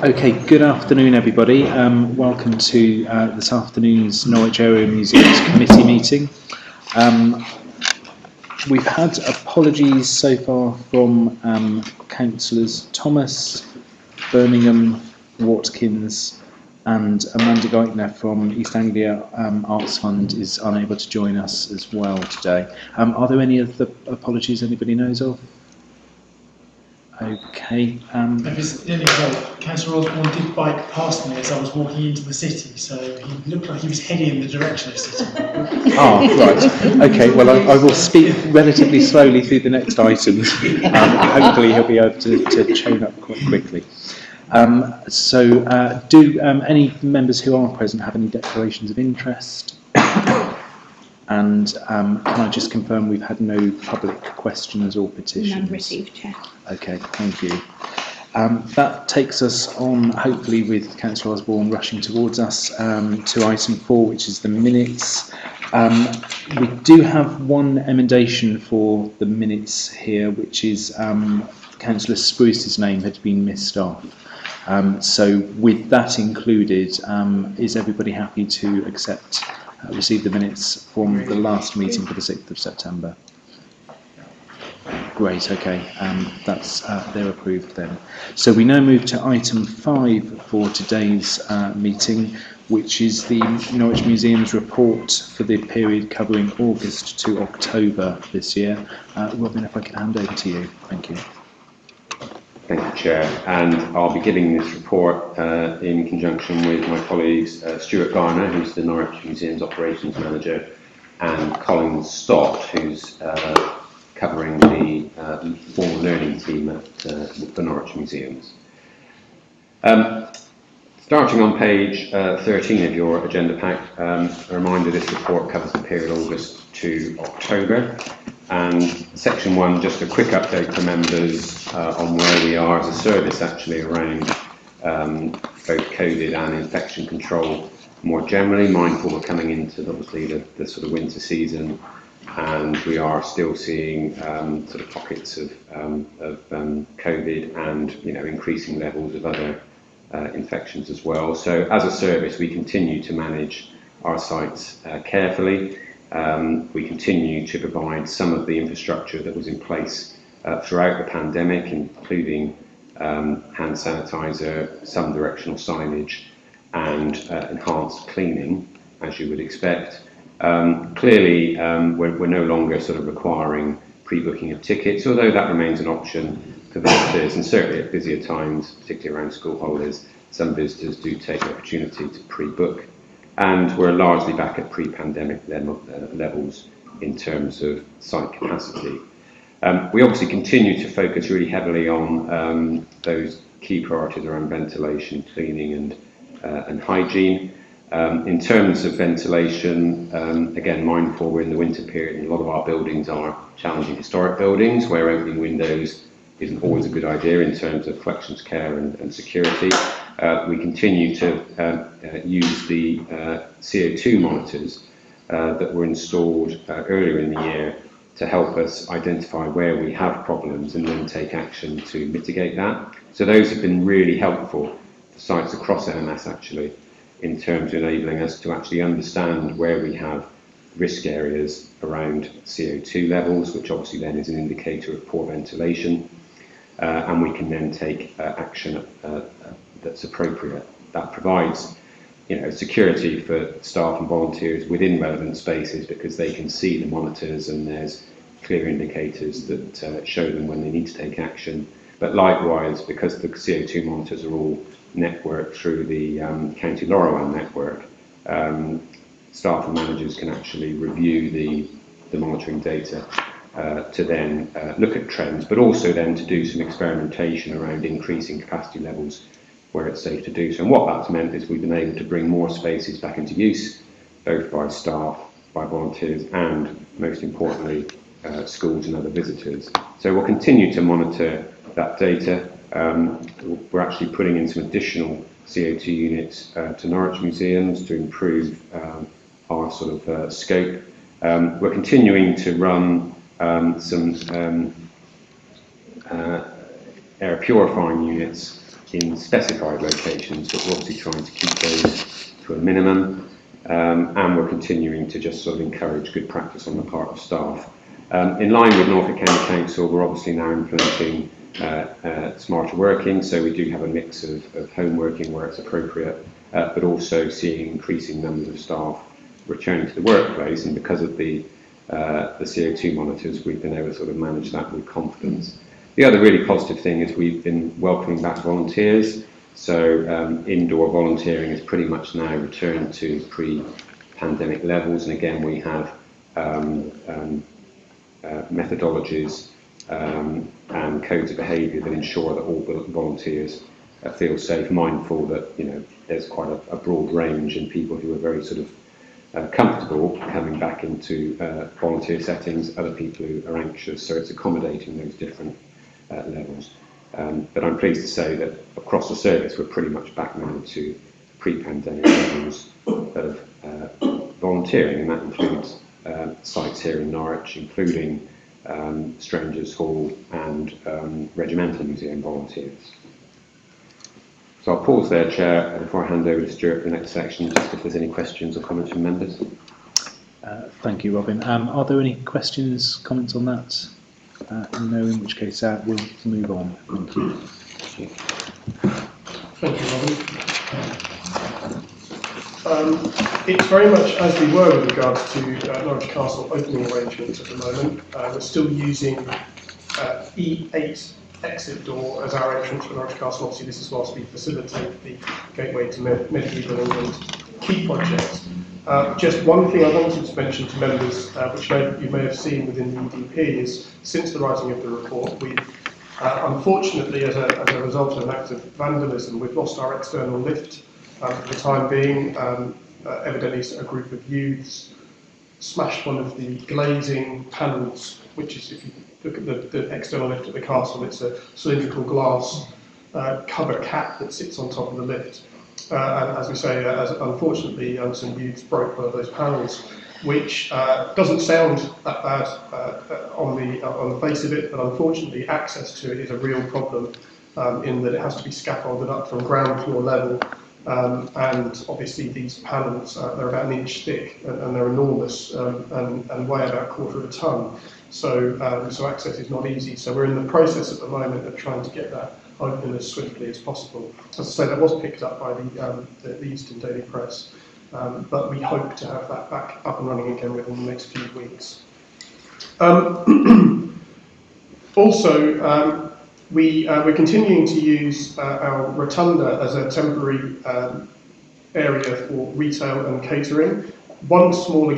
Okay, good afternoon everybody. Welcome to this afternoon's Norwich Area Museums Committee meeting. We've had apologies so far from Councillors Thomas, Birmingham, Watkins and Amanda Geithner from East Anglia Arts Fund is unable to join us as well today. Are there any of the apologies anybody knows of? Okay. If it's any help, Councillor Osborne did bike past me as I was walking into the city, so he looked like he was heading in the direction of city. Right. Okay, well, I will speak relatively slowly through the next items. Hopefully he'll be able to chain up quite quickly. Do any members who are present have any declarations of interest? And can I just confirm we've had no public questions or petitions? None received, Chair. Okay, thank you. That takes us on, hopefully with Councillor Osborne rushing towards us, to item 4, which is the minutes. We do have one emendation for the minutes here, which is Councillor Spruce's name had been missed off. So with that included, is everybody happy to receive the minutes from the last meeting for the 6th of September? Great, okay, they're approved then. So we now move to item 5 for today's meeting, which is the Norwich Museum's report for the period covering August to October this year. Robin, if I could hand over to you. Thank you. Thank you, Chair. And I'll be giving this report in conjunction with my colleagues Stuart Garner, who's the Norwich Museum's Operations Manager, and Colin Stott, who's covering the formal learning team at the Norwich Museums. Starting on page 13 of your agenda pack, a reminder this report covers the period August to October. And section 1, just a quick update for members on where we are as a service actually around both COVID and infection control more generally, mindful we're coming into obviously the sort of winter season, and we are still seeing sort of pockets of COVID and increasing levels of other infections as well. So as a service we continue to manage our sites carefully. We continue to provide some of the infrastructure that was in place throughout the pandemic, including hand sanitizer, some directional signage and enhanced cleaning, as you would expect. Clearly, we're no longer sort of requiring pre-booking of tickets, although that remains an option for visitors, and certainly at busier times, particularly around school holidays, some visitors do take the opportunity to pre-book. And we're largely back at pre-pandemic levels in terms of site capacity. We obviously continue to focus really heavily on those key priorities around ventilation, cleaning and hygiene. In terms of ventilation, again, mindful we're in the winter period and a lot of our buildings are challenging historic buildings where opening windows isn't always a good idea in terms of collections care and security. We continue to use the CO2 monitors that were installed earlier in the year to help us identify where we have problems and then take action to mitigate that. So those have been really helpful for sites across NMS actually, in terms of enabling us to actually understand where we have risk areas around CO2 levels, which obviously then is an indicator of poor ventilation, and we can then take action that's appropriate. That provides security for staff and volunteers within relevant spaces because they can see the monitors and there's clear indicators that show them when they need to take action. But likewise, because the CO2 monitors are all networked through the County Lorraine network, staff and managers can actually review the monitoring data to then look at trends, but also then to do some experimentation around increasing capacity levels where it's safe to do so. And what that's meant is we've been able to bring more spaces back into use, both by staff, by volunteers, and most importantly, schools and other visitors. So we'll continue to monitor that data. We're actually putting in some additional CO2 units to Norwich Museums to improve our sort of scope. We're continuing to run some air purifying units in specified locations, but we're obviously trying to keep those to a minimum, and we're continuing to just sort of encourage good practice on the part of staff. In line with Norfolk County Council, we're obviously now implementing smarter working, so we do have a mix of home working where it's appropriate, but also seeing increasing numbers of staff returning to the workplace, and because of the CO2 monitors, we've been able to sort of manage that with confidence. The other really positive thing is we've been welcoming back volunteers, so indoor volunteering is pretty much now returned to pre-pandemic levels, and again we have methodologies and codes of behaviour that ensure that all volunteers feel safe, mindful that, you know, there's quite a broad range in people who are very sort of comfortable coming back into volunteer settings, other people who are anxious, so it's accommodating those different levels. But I'm pleased to say that across the service we're pretty much back now to pre-pandemic levels of volunteering, and that includes sites here in Norwich, including Strangers Hall and Regimental Museum volunteers. So I'll pause there, Chair, before I hand over to Stuart for the next section, just if there's any questions or comments from members. Thank you, Robin. Are there any questions, comments on that? No, in which case we'll move on. Thank you. Thank you, Robin. It's very much as we were with regards to Norwich Castle opening arrangements at the moment. We're still using E8 exit door as our entrance for Norwich Castle. Obviously, this is whilst we facilitate the Gateway to Medieval England key project. Just one thing I wanted to mention to members, which you may have seen within the EDP, is since the writing of the report, we've unfortunately, as a result of an act of vandalism, we've lost our external lift for the time being. Evidently, a group of youths smashed one of the glazing panels, which is, if you look at the external lift at the castle, it's a cylindrical glass cover cap that sits on top of the lift. And as we say, unfortunately, some youths broke one of those panels, which doesn't sound that bad on the face of it, but unfortunately, access to it is a real problem in that it has to be scaffolded up from ground floor level. And obviously, these panels they're about 1 inch thick and they're enormous and weigh about 1/4 of a tonne. So access is not easy. So we're in the process at the moment of trying to get that open as swiftly as possible. As I say, that was picked up by the Eastern Daily Press, but we hope to have that back up and running again within the next few weeks. Also, we're continuing to use our rotunda as a temporary area for retail and catering. One small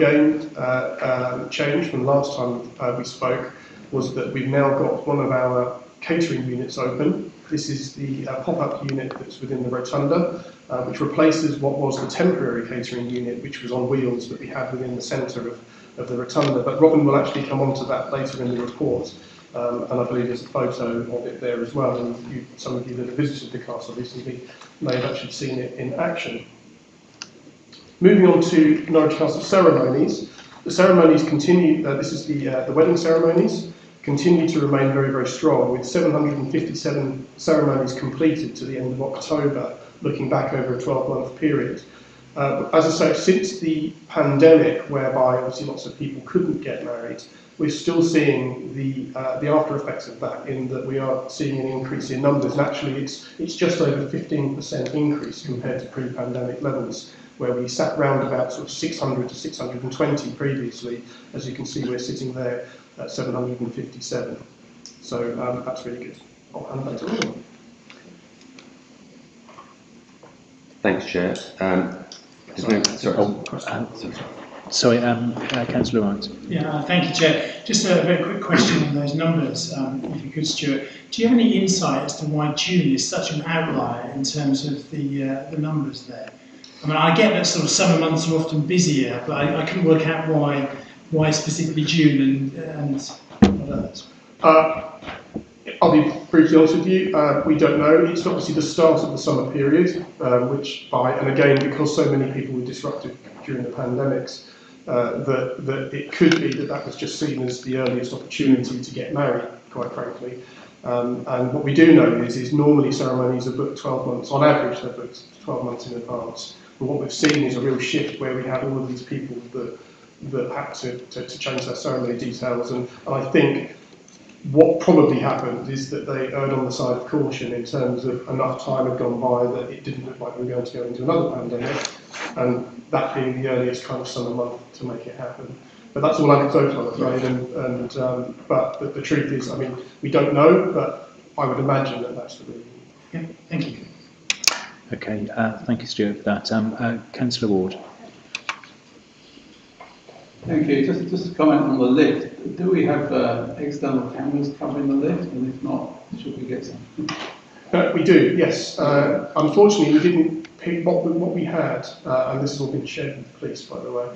change from last time we spoke was that we've now got one of our catering units open. This is the pop-up unit that's within the rotunda, which replaces what was the temporary catering unit, which was on wheels that we had within the centre of the rotunda. But Robin will actually come on to that later in the report, and I believe there's a photo of it there as well. And some of you that have visited the castle recently may have actually seen it in action. Moving on to Norwich Castle ceremonies. The ceremonies continue. This is the wedding ceremonies. Continue to remain very, very strong, with 757 ceremonies completed to the end of October, looking back over a 12-month period. As I say, since the pandemic, whereby obviously lots of people couldn't get married, we're still seeing the after effects of that, in that we are seeing an increase in numbers. And actually, it's just over 15% increase compared to pre-pandemic levels, where we sat round about sort of 600 to 620 previously. As you can see, we're sitting there at 757. So that's really good. I'll hand back to Robin. Thanks, Chair. Sorry, Councillor Wright. Yeah, thank you, Chair. Just a very quick question on those numbers, if you could, Stuart. Do you have any insight as to why June is such an outlier in terms of the numbers there? I mean, I get that sort of summer months are often busier, but I couldn't work out why specifically June and what others. I'll be brutally honest with you, we don't know. It's obviously the start of the summer period, and again, because so many people with disruptive during the pandemics, that it could be that was just seen as the earliest opportunity to get married, quite frankly. And what we do know is normally ceremonies are booked 12 months, on average they're booked 12 months in advance. But what we've seen is a real shift where we have all of these people that had to change their ceremony details. And I think what probably happened is that they erred on the side of caution in terms of enough time had gone by that it didn't look like we were going to go into another pandemic, and that being the earliest kind of summer month to make it happen. But that's all anecdotal, I'm afraid. But the truth is, I mean, we don't know, but I would imagine that that's the reason. Yeah, thank you. Okay, thank you, Stuart, for that. Councillor Ward. Thank you. Just a comment on the lift. Do we have external cameras covering the lift? And if not, should we get some? We do, yes. Unfortunately, we didn't pick what we had, and this has all been shared with the police, by the way,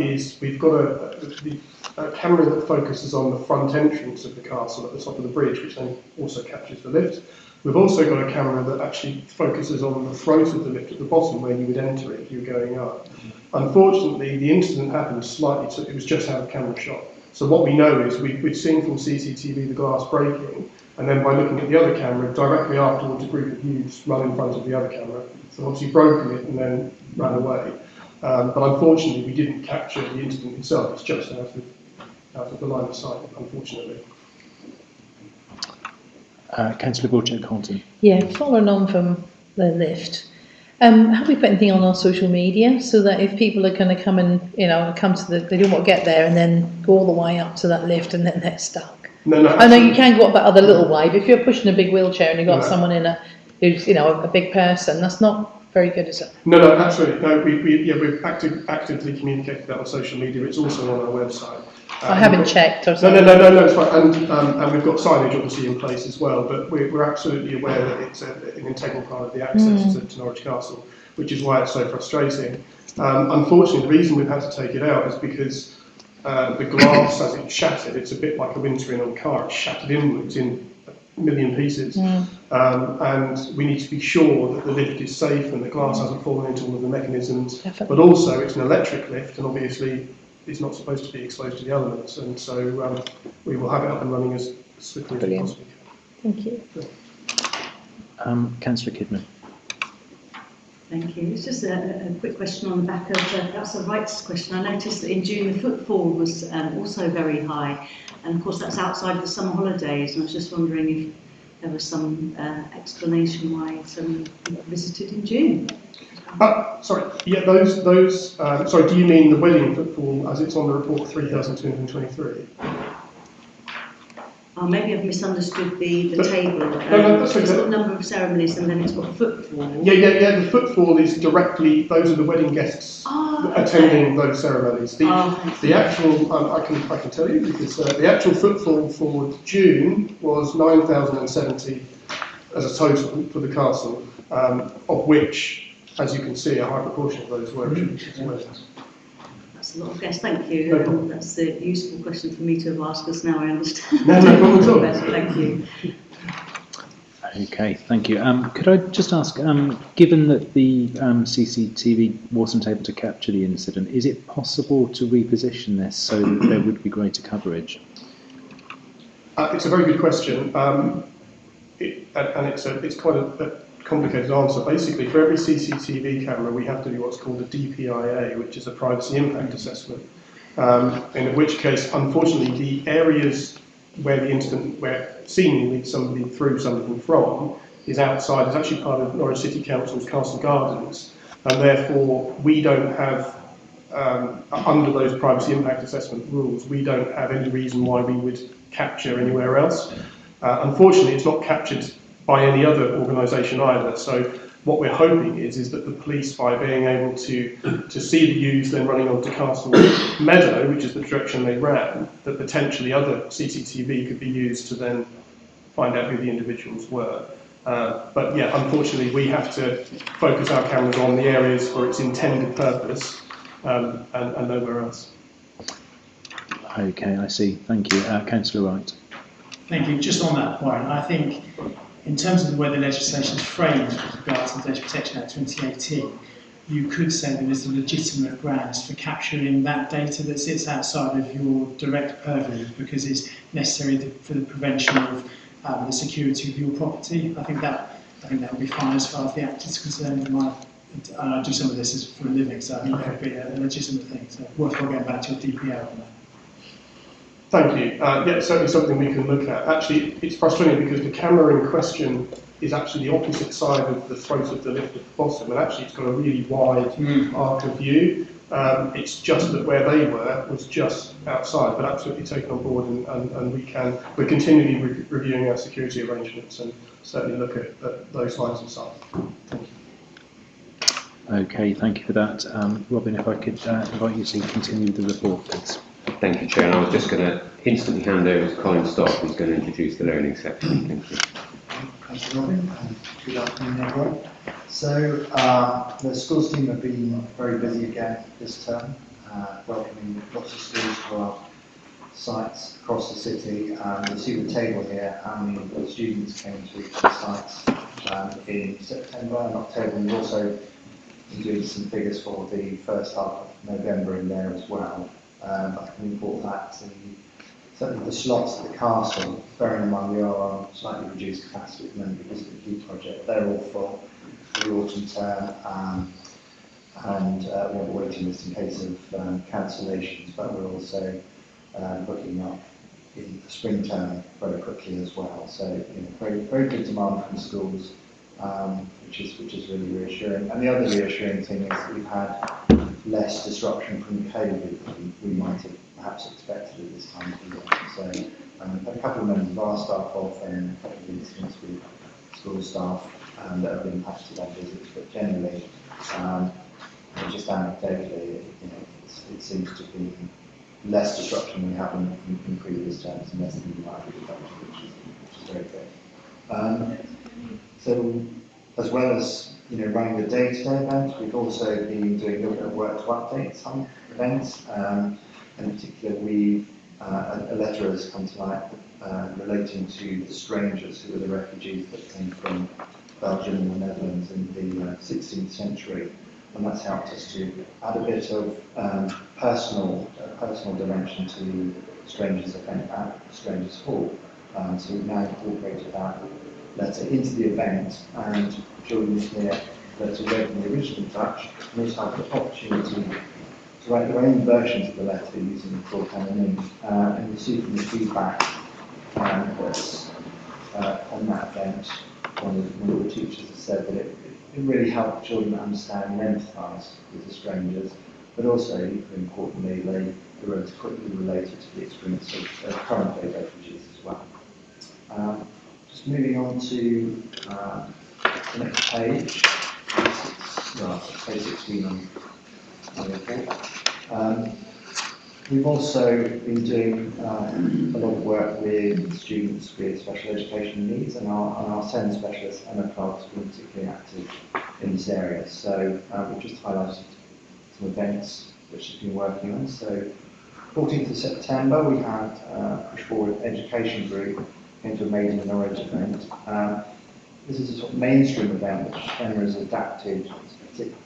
is we've got a camera that focuses on the front entrance of the castle at the top of the bridge, which then also captures the lift. We've also got a camera that actually focuses on the throat of the lift at the bottom where you would enter it if you were going up. Unfortunately, the incident happened slightly, it was just out of camera shot. So what we know is we'd seen from CCTV the glass breaking, and then by looking at the other camera, directly afterwards a group of youths run in front of the other camera. So obviously broken it and then ran away. But unfortunately, we didn't capture the incident itself. It's just out of the line of sight, unfortunately. Councillor Borchett-Colton. Yeah, following on from the lift, have we put anything on our social media so that if people are going to come and, come to they don't want to get there and then go all the way up to that lift and then they're stuck? No, I know you can go up that other little way, but if you're pushing a big wheelchair and you've got someone in who's, a big person, that's not very good, is it? No, absolutely. No, we've actively communicated that on social media. It's also on our website. I haven't checked. Or No, it's fine. And we've got signage obviously in place as well, but we're absolutely aware that it's an integral part of the access to Norwich Castle, which is why it's so frustrating. Unfortunately, the reason we've had to take it out is because the glass, as it shattered, it's a bit like a windscreen on a car, it's shattered inwards in a million pieces. And we need to be sure that the lift is safe and the glass hasn't fallen into all of the mechanisms. Definitely. But also, it's an electric lift, and obviously it's not supposed to be exposed to the elements, and so we will have it up and running as swiftly as we possibly can. Thank you. Councillor Kidman. Thank you. It's just a quick question on the back of, that's a rights question. I noticed that in June the footfall was also very high, and of course that's outside of the summer holidays, and I was just wondering if there was some explanation why so many people visited in June. Sorry, yeah, sorry, do you mean the wedding footfall as it's on the report 3,223? Oh, maybe I've misunderstood the table. No, that's it's okay. got a number of ceremonies and then it's got footfall. Yeah, the footfall is directly, those are the wedding guests attending those ceremonies. The actual, I can tell you, because the actual footfall for June was 9,070 as a total for the castle, of which, as you can see, a high proportion of those were weddings. That's a lot of guests, thank you. No problem. That's a useful question for me to have asked us now, I understand. No problem at all. Thank you. Okay, thank you. Could I just ask, given that the CCTV wasn't able to capture the incident, is it possible to reposition this so that there would be greater coverage? It's a very good question, and it's quite a complicated answer. Basically, for every CCTV camera, we have to do what's called a DPIA, which is a privacy impact assessment. In which case, unfortunately, the areas where the incident, where seemingly somebody threw something from, is outside, is actually part of Norwich City Council's Castle Gardens, and therefore we don't have, under those privacy impact assessment rules, we don't have any reason why we would capture anywhere else. Unfortunately, it's not captured by any other organisation either. So what we're hoping is that the police, by being able to see the youths then running onto Castle Meadow, which is the direction they ran, that potentially other CCTV could be used to then find out who the individuals were. But yeah, unfortunately, we have to focus our cameras on the areas for its intended purpose and nowhere else. Okay, I see. Thank you. Councillor Wright. Thank you. Just on that point, I think in terms of the way the legislation is framed with regards to the Data Protection Act 2018, you could say there is a legitimate grounds for capturing that data that sits outside of your direct purview because it's necessary for the prevention of the security of your property. I think that would be fine as far as the Act is concerned. And I do some of this for a living, so I think that would be a legitimate thing. So worthwhile getting back to your DPO on that. Thank you. Yeah, certainly something we can look at. Actually, it's frustrating because the camera in question is actually the opposite side of the throat of the lift at the bottom, and actually it's got a really wide arc of view. It's just that where they were was just outside, but absolutely taken on board, and we're continually reviewing our security arrangements and certainly look at those lines of sight. Thank you. Okay, thank you for that. Robin, if I could invite you to continue the report, please. Thank you, Chair. And I was just going to instantly hand over to Colin Stott, who's going to introduce the learning section. Thank you. Thank you, Robin, and good afternoon, everyone. So, the schools team have been very busy again this term, welcoming lots of schools to our sites across the city. You'll see the table here, how many students came to each of the sites in September and October. We've also included some figures for the first half of November in there as well. I can report that certainly the slots at the castle, bearing in mind we are on slightly reduced capacity at the moment because of the key project, they're all full for the autumn term, and we have a waiting list in case of cancellations, but we're also booking up in the spring term very quickly as well. So very, very good demand from schools, which is really reassuring. And the other reassuring thing is that we've had less disruption from COVID than we might have perhaps expected at this time of the year. So a couple of members of our staff off and a couple of incidents with school staff that have been impacted on visits, but generally, just anecdotally, it seems to be less disruption than we have in previous terms and less than we might have expected, which is very good. So, as well as running the day-to-day events, we've also been doing a little bit of work to update some events. In particular, a letter has come to light relating to the strangers who were the refugees that came from Belgium and the Netherlands in the 16th century, and that's helped us to add a bit of personal dimension to Strangers event at Strangers Hall. So we've now incorporated that letter into the event, and children here that are read in the original Dutch and also have the opportunity to write their own versions of the letter using the shorthand and ink. And you'll see from the feedback that's on that event, one of the teachers has said that it really helped children understand and empathise with the strangers, but also, equally importantly, they were quickly related to the experience of current day refugees as well. Just moving on to the next page, page 16 on the report. We've also been doing a lot of work with students with special education needs, and our SEND specialist, Emma Clark, has been particularly active in this area. So we've just highlighted some events which she's been working on. So 14th of September, we had Push Forward Education Group came to a Made in Norwich event. This is a sort of mainstream event which Emma has adapted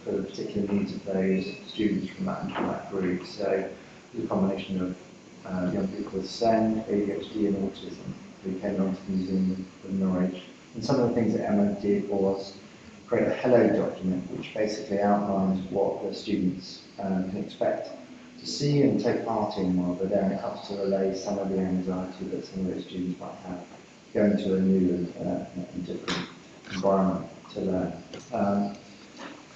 for the particular needs of those students from that group. So a combination of young people with SEN, ADHD and autism who came along to the Museum of Norwich. And some of the things that Emma did was create a hello document which basically outlines what the students can expect to see and take part in while they're there, and it helps to allay some of the anxiety that some of those students might have going to a new and different environment to learn.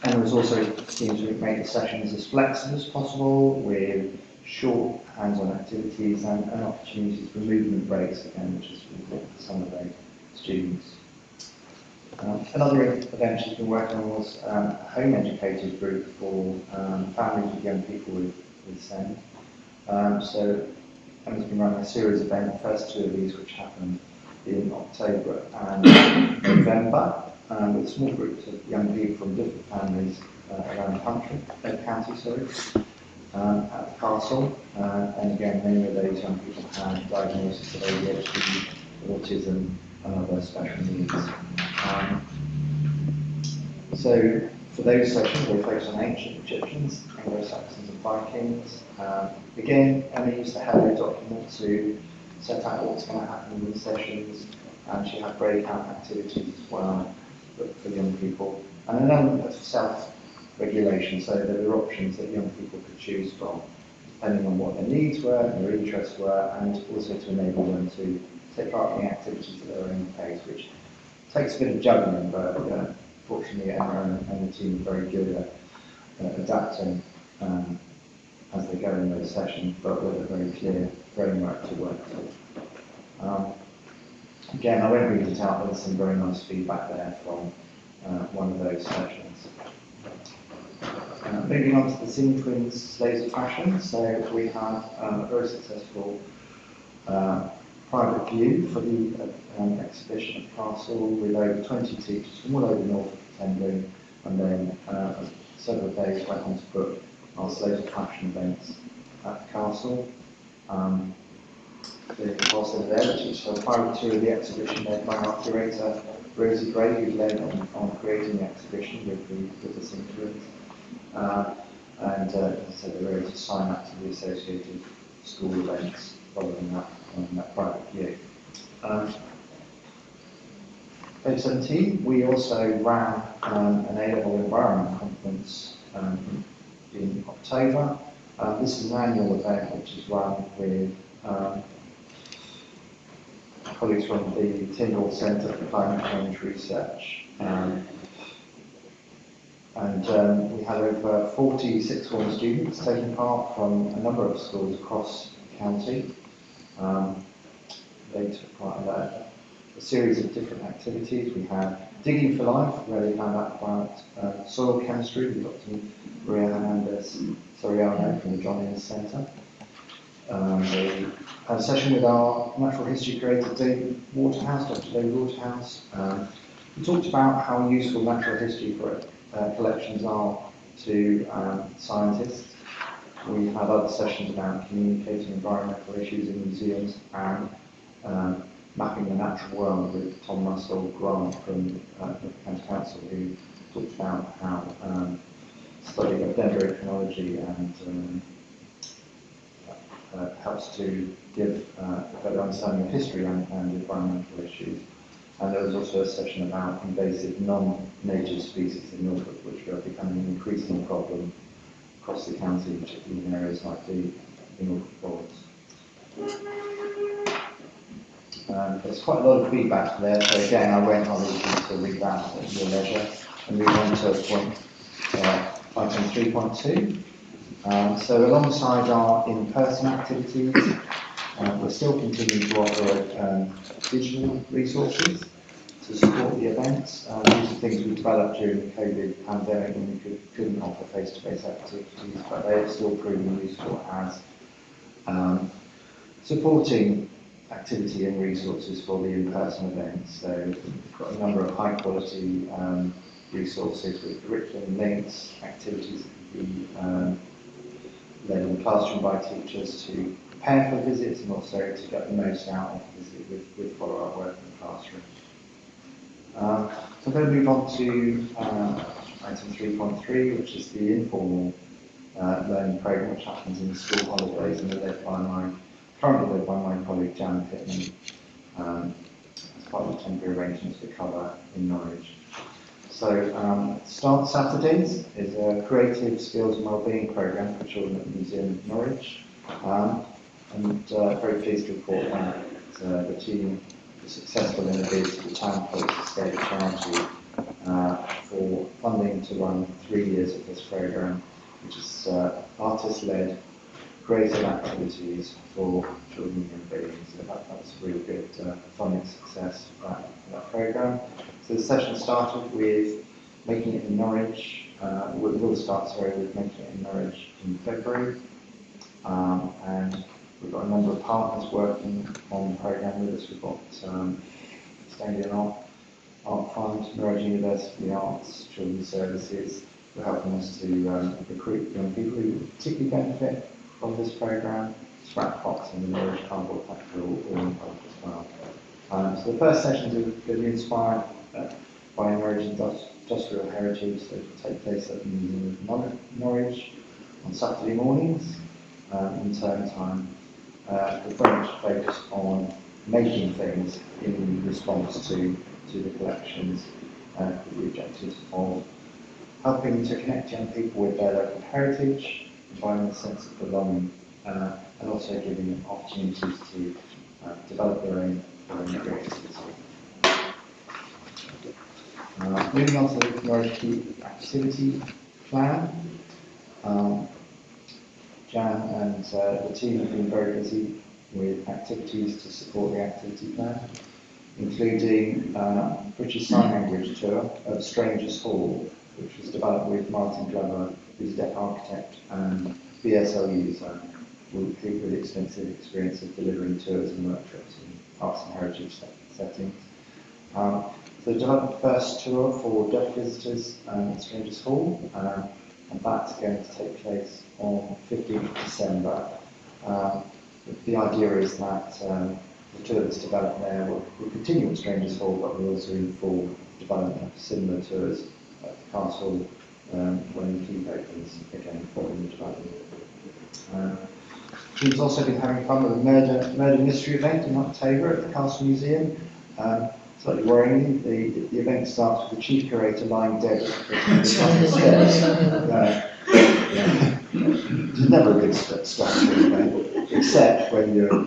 And was also keen to make the sessions as flexible as possible with short hands-on activities and opportunities for movement breaks again, which is important for some of those students. Another event she's been working on was a home educators group for families with young people with SEND. So Emma's been running a series of events, the first two of these which happened in October and November, with small groups of young people from different families around the county, at the castle. And again, many of those young people had diagnosis of ADHD, autism and other special needs. So For those sessions, we focus on ancient Egyptians, Anglo-Saxons and Vikings. Again, Emma used the Hello document to set out what's going to happen in these sessions, and she had breakout activities as well for young people, and an element of self-regulation, so there were options that young people could choose from, depending on what their needs were and their interests were, and also to enable them to take part in the activities at their own pace, which takes a bit of juggling, but fortunately Emma and the team are very good at adapting as they go in those sessions, but with a very clear framework to work to. Again, I won't read it out, but there's some very nice feedback there from one of those sessions. Moving on to the Sing Twins Slaves of Fashion, so we had a very successful private view for the exhibition at Castle, with over 20 teachers from all over Norfolk attending, and then several days went on to book our Slaves of Fashion events at the Castle. Also there, which is a private tour of the exhibition led by our curator Rosie Gray, who led on creating the exhibition with the Sing Twins. And as I said, they were able to sign up to the associated school events following that private view. Page 17, we also ran an A-level environment conference in October. This is an annual event which is run with colleagues from the Tyndall Centre for Climate Change Research. And we had over 40 sixth form students taking part from a number of schools across the county. They took part in a series of different activities. We had Digging for Life, where they found out about soil chemistry with Dr. Maria Hernandez Soriano from the John Innes Centre. We had a session with our natural history curator, David Waterhouse, Dr. David Waterhouse. We talked about how useful natural history collections are to scientists. We had other sessions about communicating environmental issues in museums and mapping the natural world with Tom Russell Grant from the County Council, who talked about how studying of dendrochronology and helps to give a better understanding of history and environmental issues. And there was also a session about invasive non-native species in Norfolk, which are becoming an increasing problem across the county, particularly in areas like the Norfolk Broads. There's quite a lot of feedback there, so again, I won't leave you to read that at your leisure and move on to point item 3.2. So alongside our in-person activities, we're still continuing to offer digital resources to support the events. These are things we developed during the COVID pandemic when we couldn't offer face-to-face activities, but they have still proven useful as supporting activity and resources for the in-person events. So we've got a number of high-quality resources with curriculum links, activities that can be led in the classroom by teachers to prepare for visits and also to get the most out of the visit with follow-up work in the classroom. So I'm going to move on to item 3.3, which is the informal learning programme, which happens in the school holidays and are currently led by my colleague Jan Pittman as part of the temporary arrangements for cover in Norwich. So Start Saturdays is a creative skills and wellbeing programme for children at the Museum of Norwich. And very pleased to report that the team was successful in a bid to the Town College Estate Charity for funding to run 3 years of this programme, which is artist-led creative activities for children and human beings. So that was a really good funding success for that programme. So the session started with making it in Norwich. We'll start with making it in Norwich in February. And we've got a number of partners working on the programme with us. We've got Stanley Art Fund, Norwich University Arts, Children's Services, who are helping us to recruit young people who particularly benefit from this programme. Scrapbox and the Norwich Cardboard Factory all involved as well. So the first sessions are going to be inspired by by emerging industrial heritage that will take place at the Museum of Norwich on Saturday mornings in term time. We're very much focused on making things in response to the collections with the objectives of helping to connect young people with their local heritage, providing a sense of belonging, and also giving them opportunities to develop their own creativity. Moving on to the Norwich Key Activity Plan. Jan and the team have been very busy with activities to support the activity plan, including British Sign Language tour of Strangers Hall, which was developed with Martin Glover, who's a deaf architect, and BSL user with extensive experience of delivering tours and workshops in arts and heritage settings. So developed the first tour for deaf visitors at Strangers Hall, and that's going to take place on 15th December. The idea is that the tour that's developed there will continue at Strangers Hall, but will also inform development of similar tours at the castle when the keep opens again following the development. We've also been having fun with a murder mystery event in October at the Castle Museum. Slightly worrying, the event starts with the chief curator lying dead at the stairs. Which is never a good start to an event, except when you're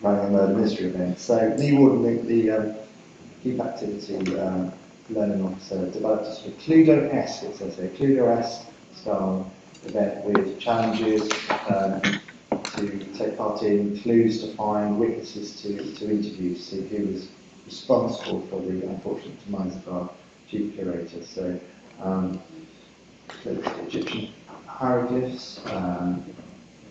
running a murder mystery event. So Lee Warden, the Keep Activity Learning Officer, developed a sort of Cluedo-esque, it says here, Cluedo-esque style event with challenges to take part in, clues to find, witnesses to interview, to see who was responsible for the unfortunate demise of our chief curator. So the Egyptian hieroglyphs,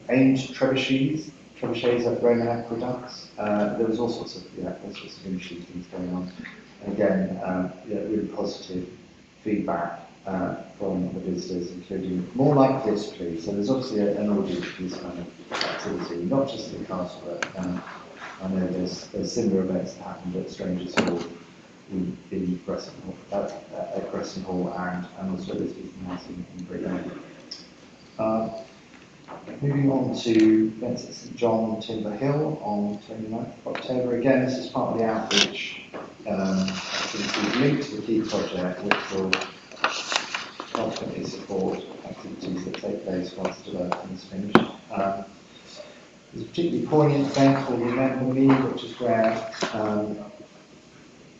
ancient trebuchets at Roman aqueducts. There was all sorts of interesting things going on. And again, really positive feedback from the visitors, including more like this, please. So there's obviously an audience for this kind of activity, not just at the castle, but I know there's similar events that happened at Strangers Hall in Crescent Hall, at Crescent Hall, and also at Elizabeth House in Great Lane. Moving on to events at St John Timber Hill on 29th of October. Again, this is part of the outreach activities linked to the Key project, which will ultimately support activities that take place once the development is finished. There's a particularly poignant event called Remember Me, which is where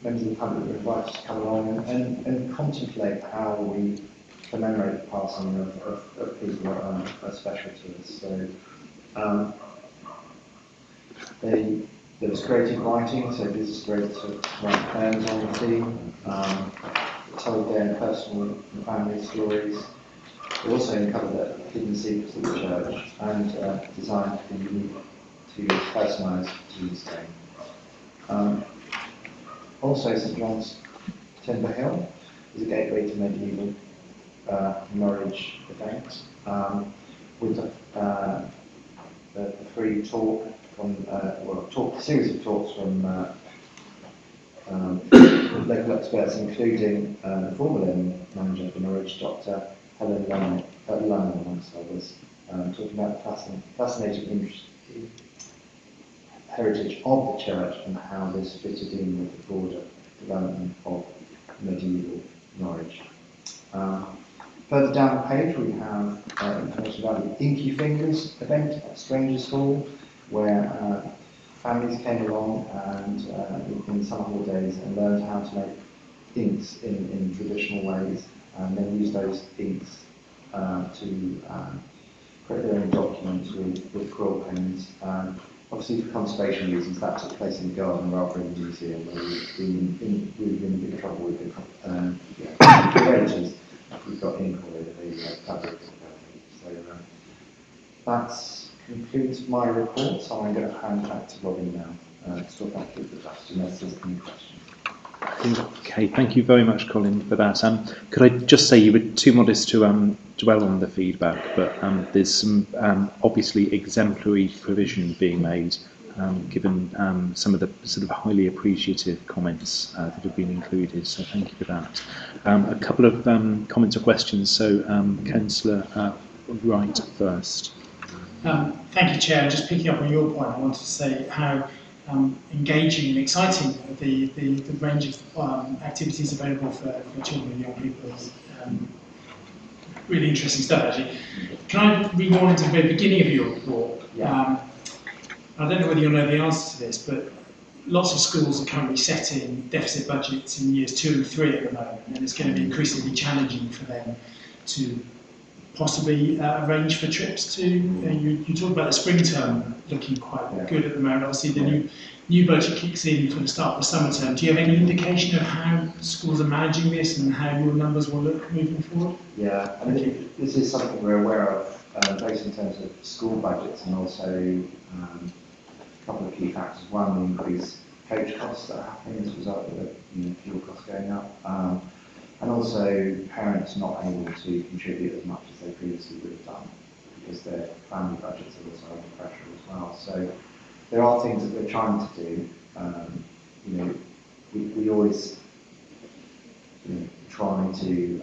members of the public are invited to come along and contemplate how we commemorate the passing of people that are special to us. So there was creative writing, so visitors were able to write poems on the theme, told their personal and family stories. They also uncovered the hidden secrets of the church and designed to be unique to personalised Tuesday. Also, St John's Timber Hill is a gateway to medieval Norwich event with a free talk from a series of talks from local experts, including the former learning manager for Norwich, Dr. Helen Lunn, amongst others, talking about the fascinating heritage of the church and how this fitted in with the broader development of medieval Norwich. Further down the page we have information about the Inky Fingers event at Strangers Hall, where families came along and in summer holidays and learned how to make inks in traditional ways, and then use those inks to create their own documents with quill pens. Obviously, for conservation reasons, that took place in the garden rather than the museum, where we've been in big trouble with the curators. We've got ink all over the fabric. So that concludes my report. So I'm going to hand back to Robin now to talk about the question, unless there's any questions. Okay, thank you very much, Colin, for that. Could I just say you were too modest to dwell on the feedback, but there's some obviously exemplary provision being made given some of the sort of highly appreciative comments that have been included. So thank you for that. A couple of comments or questions. So Councillor Wright first. Thank you, Chair. Just picking up on your point, I wanted to say how engaging and exciting the range of activities available for children and young people is. Really interesting stuff, actually. Can I rewind to the very beginning of your report? Yeah. I don't know whether you'll know the answer to this, but lots of schools are currently setting deficit budgets in years 2 and 3 at the moment, and it's going to be increasingly challenging for them to possibly arrange for trips to. You talked about the spring term looking quite good at the moment. Obviously, the new budget kicks in for the start of the summer term. Do you have any indication of how schools are managing this and how your numbers will look moving forward? Yeah, I mean, this is something we're aware of, both in terms of school budgets and also a couple of key factors. One, the increased coach costs that are happening as a result of the fuel costs going up, and also parents not able to contribute as much as they previously would have done because their family budgets are also under pressure as well. So there are things that we're trying to do. We always try to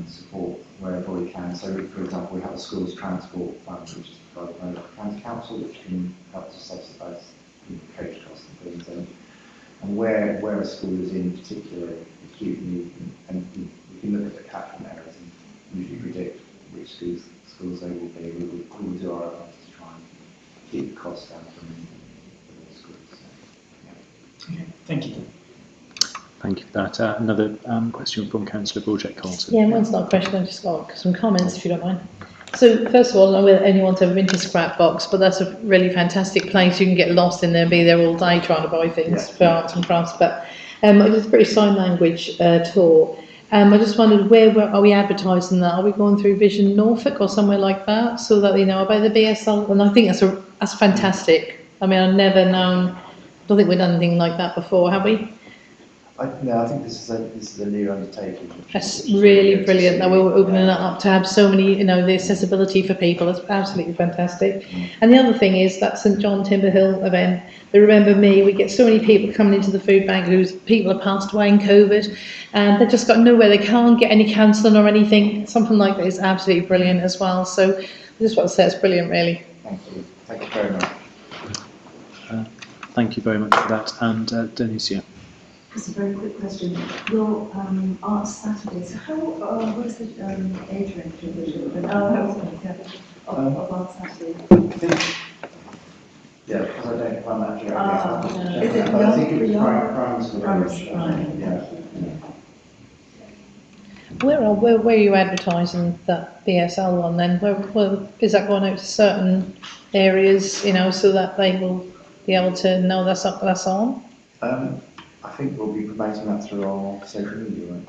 support wherever we can. So, for example, we have a schools transport fund, which is provided by the county council, which can help to subsidise coach costs and things. And where a school is in particular acute need, and we can look at the catchment areas and usually predict which schools they will be. We will do our utmost to try and keep the costs down from the schools. So, Okay, thank you. Thank you for that. Another question from Councillor Borjet-Colton. Yeah, mine's not a question, I've just got some comments if you don't mind. So first of all, I know anyone's ever been to Scrap Box, but that's a really fantastic place. You can get lost in there and be there all day trying to buy things for arts and crafts. But it was a British Sign Language tour. I just wondered, where are we advertising that? Are we going through Vision Norfolk or somewhere like that so that they know about the BSL? And I think that's fantastic. I mean, I've never known, I don't think we've done anything like that before, have we? I think this is a new undertaking. That's really brilliant that we're opening it up to have so many, the accessibility for people. It's absolutely fantastic. And the other thing is that St John Timberhill event, they remember me, we get so many people coming into the food bank whose people have passed away in COVID and they've just got nowhere, they can't get any counselling or anything. Something like that is absolutely brilliant as well. So I just want to say it's brilliant, really. Thank you. Thank you very much. Thank you very much for that. And Denicia. Just a very quick question. Your Arts Saturdays, what is the age range of the of Arts Saturdays? Yeah, because I don't find that directly. Is it I think it was primary school? Yeah. Where are you advertising that BSL one then? Where is that going out to certain areas, so that they will be able to know that's on? I think we'll be promoting that through our social media, right?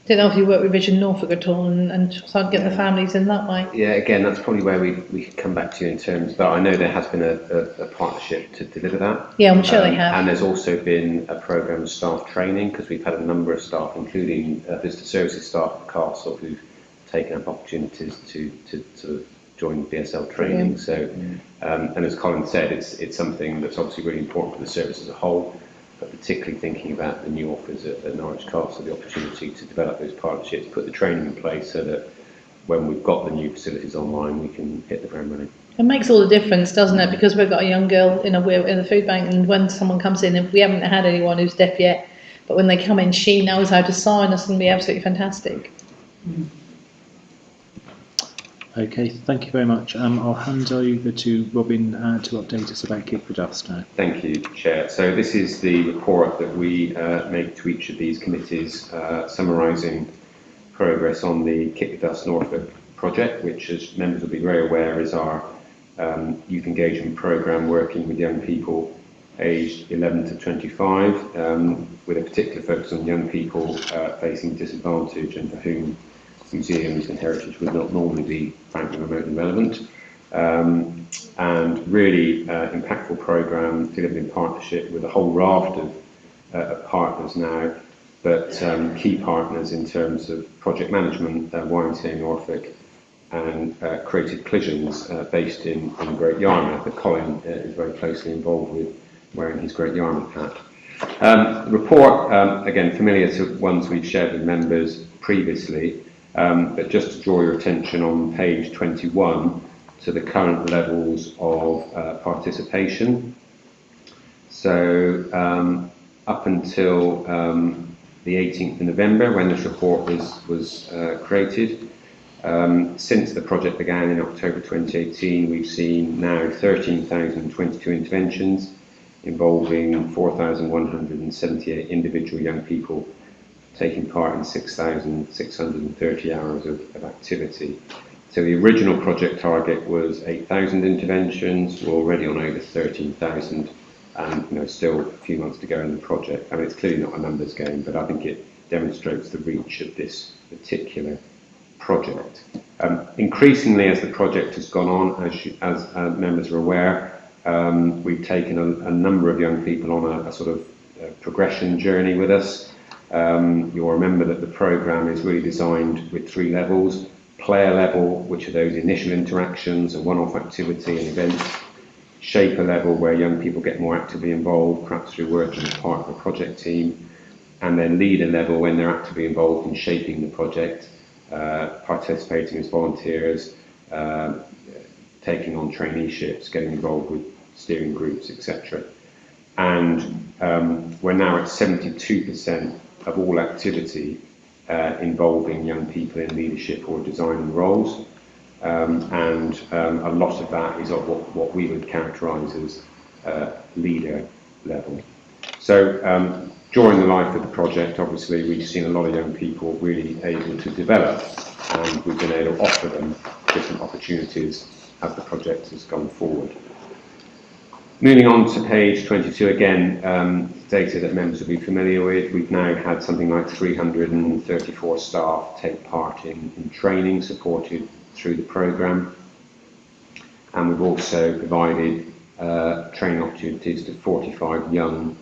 Don't know if you work with Vision Norfolk at all and try to get the families in that way. Yeah, again, that's probably where we could come back to you in terms, but I know there has been a partnership to deliver that. Yeah, I'm sure they have. And there's also been a programme of staff training, because we've had a number of staff, including visitor services staff at the castle, who've taken up opportunities to sort of join BSL training. So, and as Colin said, it's something that's obviously really important for the service as a whole, but particularly thinking about the new offers at Norwich Castle, the opportunity to develop those partnerships, put the training in place so that when we've got the new facilities online, we can hit the ground running. It makes all the difference, doesn't it? Because we've got a young girl we're in the food bank, and when someone comes in, if we haven't had anyone who's deaf yet, but when they come in, she knows how to sign. It's going to be absolutely fantastic. Okay, thank you very much. I'll hand over to Robin to update us about Kick the Dust now. Thank you, Chair. So this is the report that we make to each of these committees, summarising progress on the Kick the Dust Norfolk project, which, as members will be very aware, is our youth engagement programme working with young people aged 11 to 25, with a particular focus on young people facing disadvantage and for whom museums and heritage would not normally be, frankly, remotely relevant. And really impactful programme delivered in partnership with a whole raft of partners now, but key partners in terms of project management, YMCA Norfolk, and created collisions based in Great Yarmouth that Colin is very closely involved with, wearing his Great Yarmouth hat. The report, again, familiar to ones we've shared with members previously, but just to draw your attention on page 21 to the current levels of participation. So up until the 18th of November, when this report was created, since the project began in October 2018, we've seen now 13,022 interventions involving 4,178 individual young people taking part in 6,630 hours of activity. So the original project target was 8,000 interventions. We're already on over 13,000, and still a few months to go in the project. I mean, it's clearly not a numbers game, but I think it demonstrates the reach of this particular project. Increasingly, as the project has gone on, as members are aware, we've taken a number of young people on a sort of progression journey with us. You'll remember that the programme is really designed with 3 levels. Player level, which are those initial interactions, a one-off activity and events. Shaper level, where young people get more actively involved, perhaps through working as part of a project team. And then leader level, when they're actively involved in shaping the project, participating as volunteers, taking on traineeships, getting involved with steering groups, etc. And we're now at 72% of all activity involving young people in leadership or designing roles, and a lot of that is of what we would characterise as leader level. So during the life of the project, obviously we've seen a lot of young people really able to develop, and we've been able to offer them different opportunities as the project has gone forward. Moving on to page 22, again, data that members will be familiar with. We've now had something like 334 staff take part in training supported through the programme. And we've also provided training opportunities to 45 young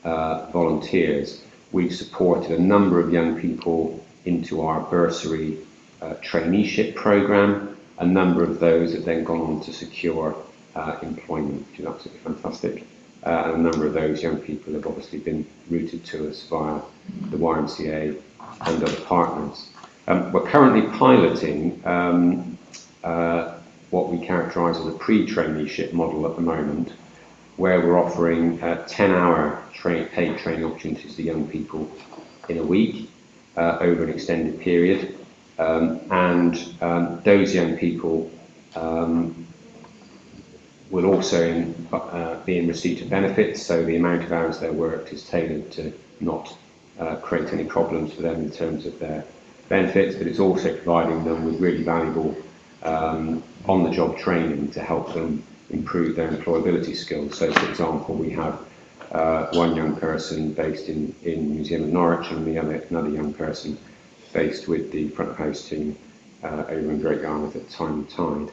volunteers. We've supported a number of young people into our bursary traineeship programme. A number of those have then gone on to secure employment, which is absolutely fantastic. And a number of those young people have obviously been routed to us via the YMCA and other partners. We're currently piloting what we characterise as a pre-traineeship model at the moment, where we're offering 10-hour paid training opportunities to young people in a week over an extended period. And those young people will also be in receipt of benefits, so the amount of hours they're worked is tailored to not create any problems for them in terms of their benefits, but it's also providing them with really valuable on-the-job training to help them improve their employability skills. So, for example, we have one young person based in the Museum of Norwich, and another young person based with the front of house team over in Great Yarmouth at Time and Tide.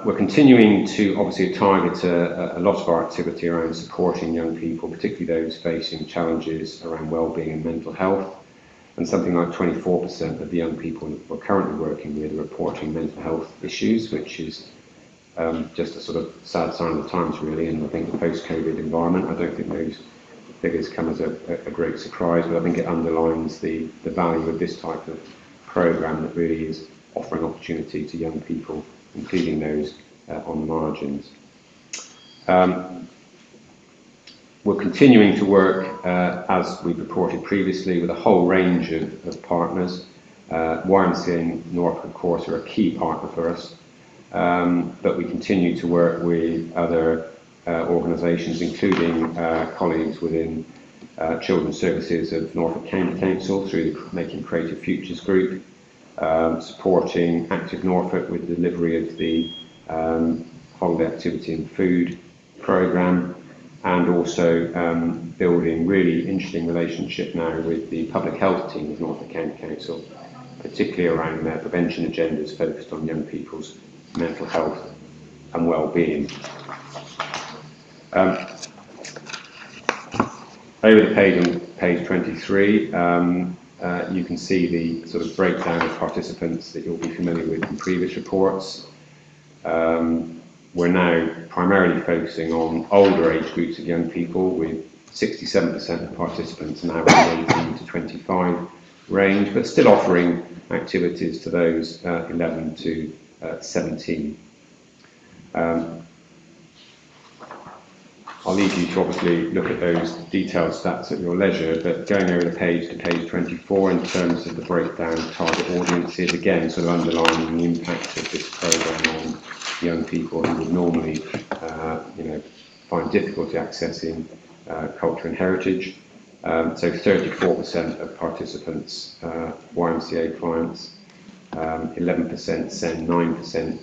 We're continuing to obviously target a lot of our activity around supporting young people, particularly those facing challenges around wellbeing and mental health. And something like 24% of the young people we're currently working with are reporting mental health issues, which is just a sort of sad sign of the times, really. And I think the post-COVID environment, I don't think those figures come as a great surprise, but I think it underlines the value of this type of programme that really is offering opportunity to young people, including those on the margins. We're continuing to work, as we've reported previously, with a whole range of partners. YMCA and Norwich, of course, are a key partner for us, but we continue to work with other organisations, including colleagues within Children's Services of Norfolk County Council through the Making Creative Futures group, supporting Active Norfolk with the delivery of the holiday activity and food programme, and also building really interesting relationship now with the public health team of Norfolk County Council, particularly around their prevention agendas focused on young people's mental health and well-being. Over the page on page 23, you can see the sort of breakdown of participants that you'll be familiar with in previous reports. We're now primarily focusing on older age groups of young people, with 67% of participants now in the 18 to 25 range, but still offering activities to those 11 to 17. I'll leave you to obviously look at those detailed stats at your leisure, but going over the page to page 24 in terms of the breakdown of target audiences, again sort of underlining the impact of this programme on young people who would normally find difficulty accessing culture and heritage. So 34% of participants YMCA clients, 11% SEN, 9%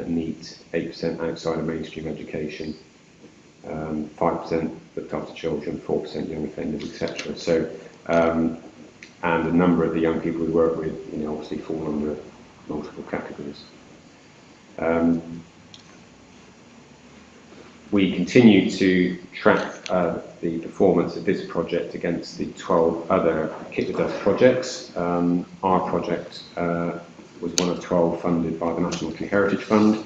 NEET, 8% outside of mainstream education, 5% looked after children, 4% young offenders, etc. So, and a number of the young people we work with, obviously fall under multiple categories. We continue to track the performance of this project against the 12 other Kick the Dust projects. Our project was one of 12 funded by the National Heritage Fund,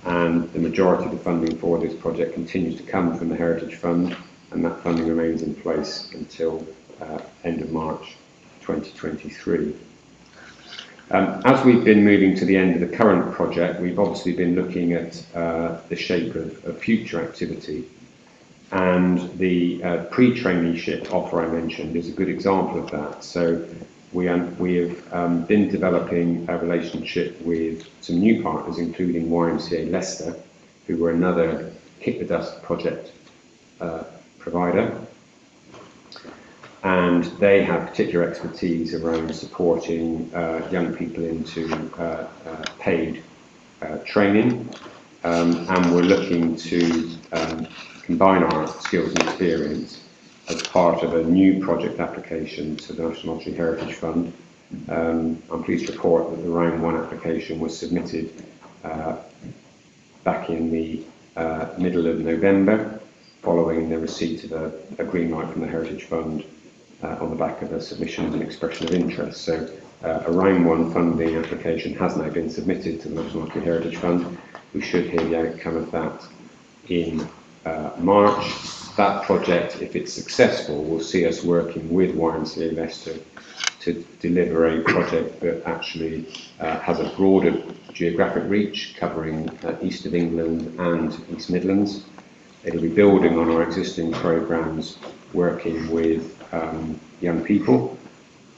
and the majority of the funding for this project continues to come from the Heritage Fund, and that funding remains in place until end of March 2023. As we've been moving to the end of the current project, we've obviously been looking at the shape of future activity, and the pre-traineeship offer I mentioned is a good example of that. So we have been developing a relationship with some new partners, including YMCA Leicester, who were another Kick the Dust project provider. And they have particular expertise around supporting young people into paid training. And we're looking to combine our skills and experience as part of a new project application to the National Lottery Heritage Fund. I'm pleased to report that the round 1 application was submitted back in the middle of November, following the receipt of a green light from the Heritage Fund on the back of a submission and expression of interest. So a round 1 funding application has now been submitted to the National Lottery Heritage Fund. We should hear the outcome of that in March. That project, if it's successful, will see us working with YMCA Leicester to deliver a project that actually has a broader geographic reach, covering east of England and East Midlands. It'll be building on our existing programmes, working with young people,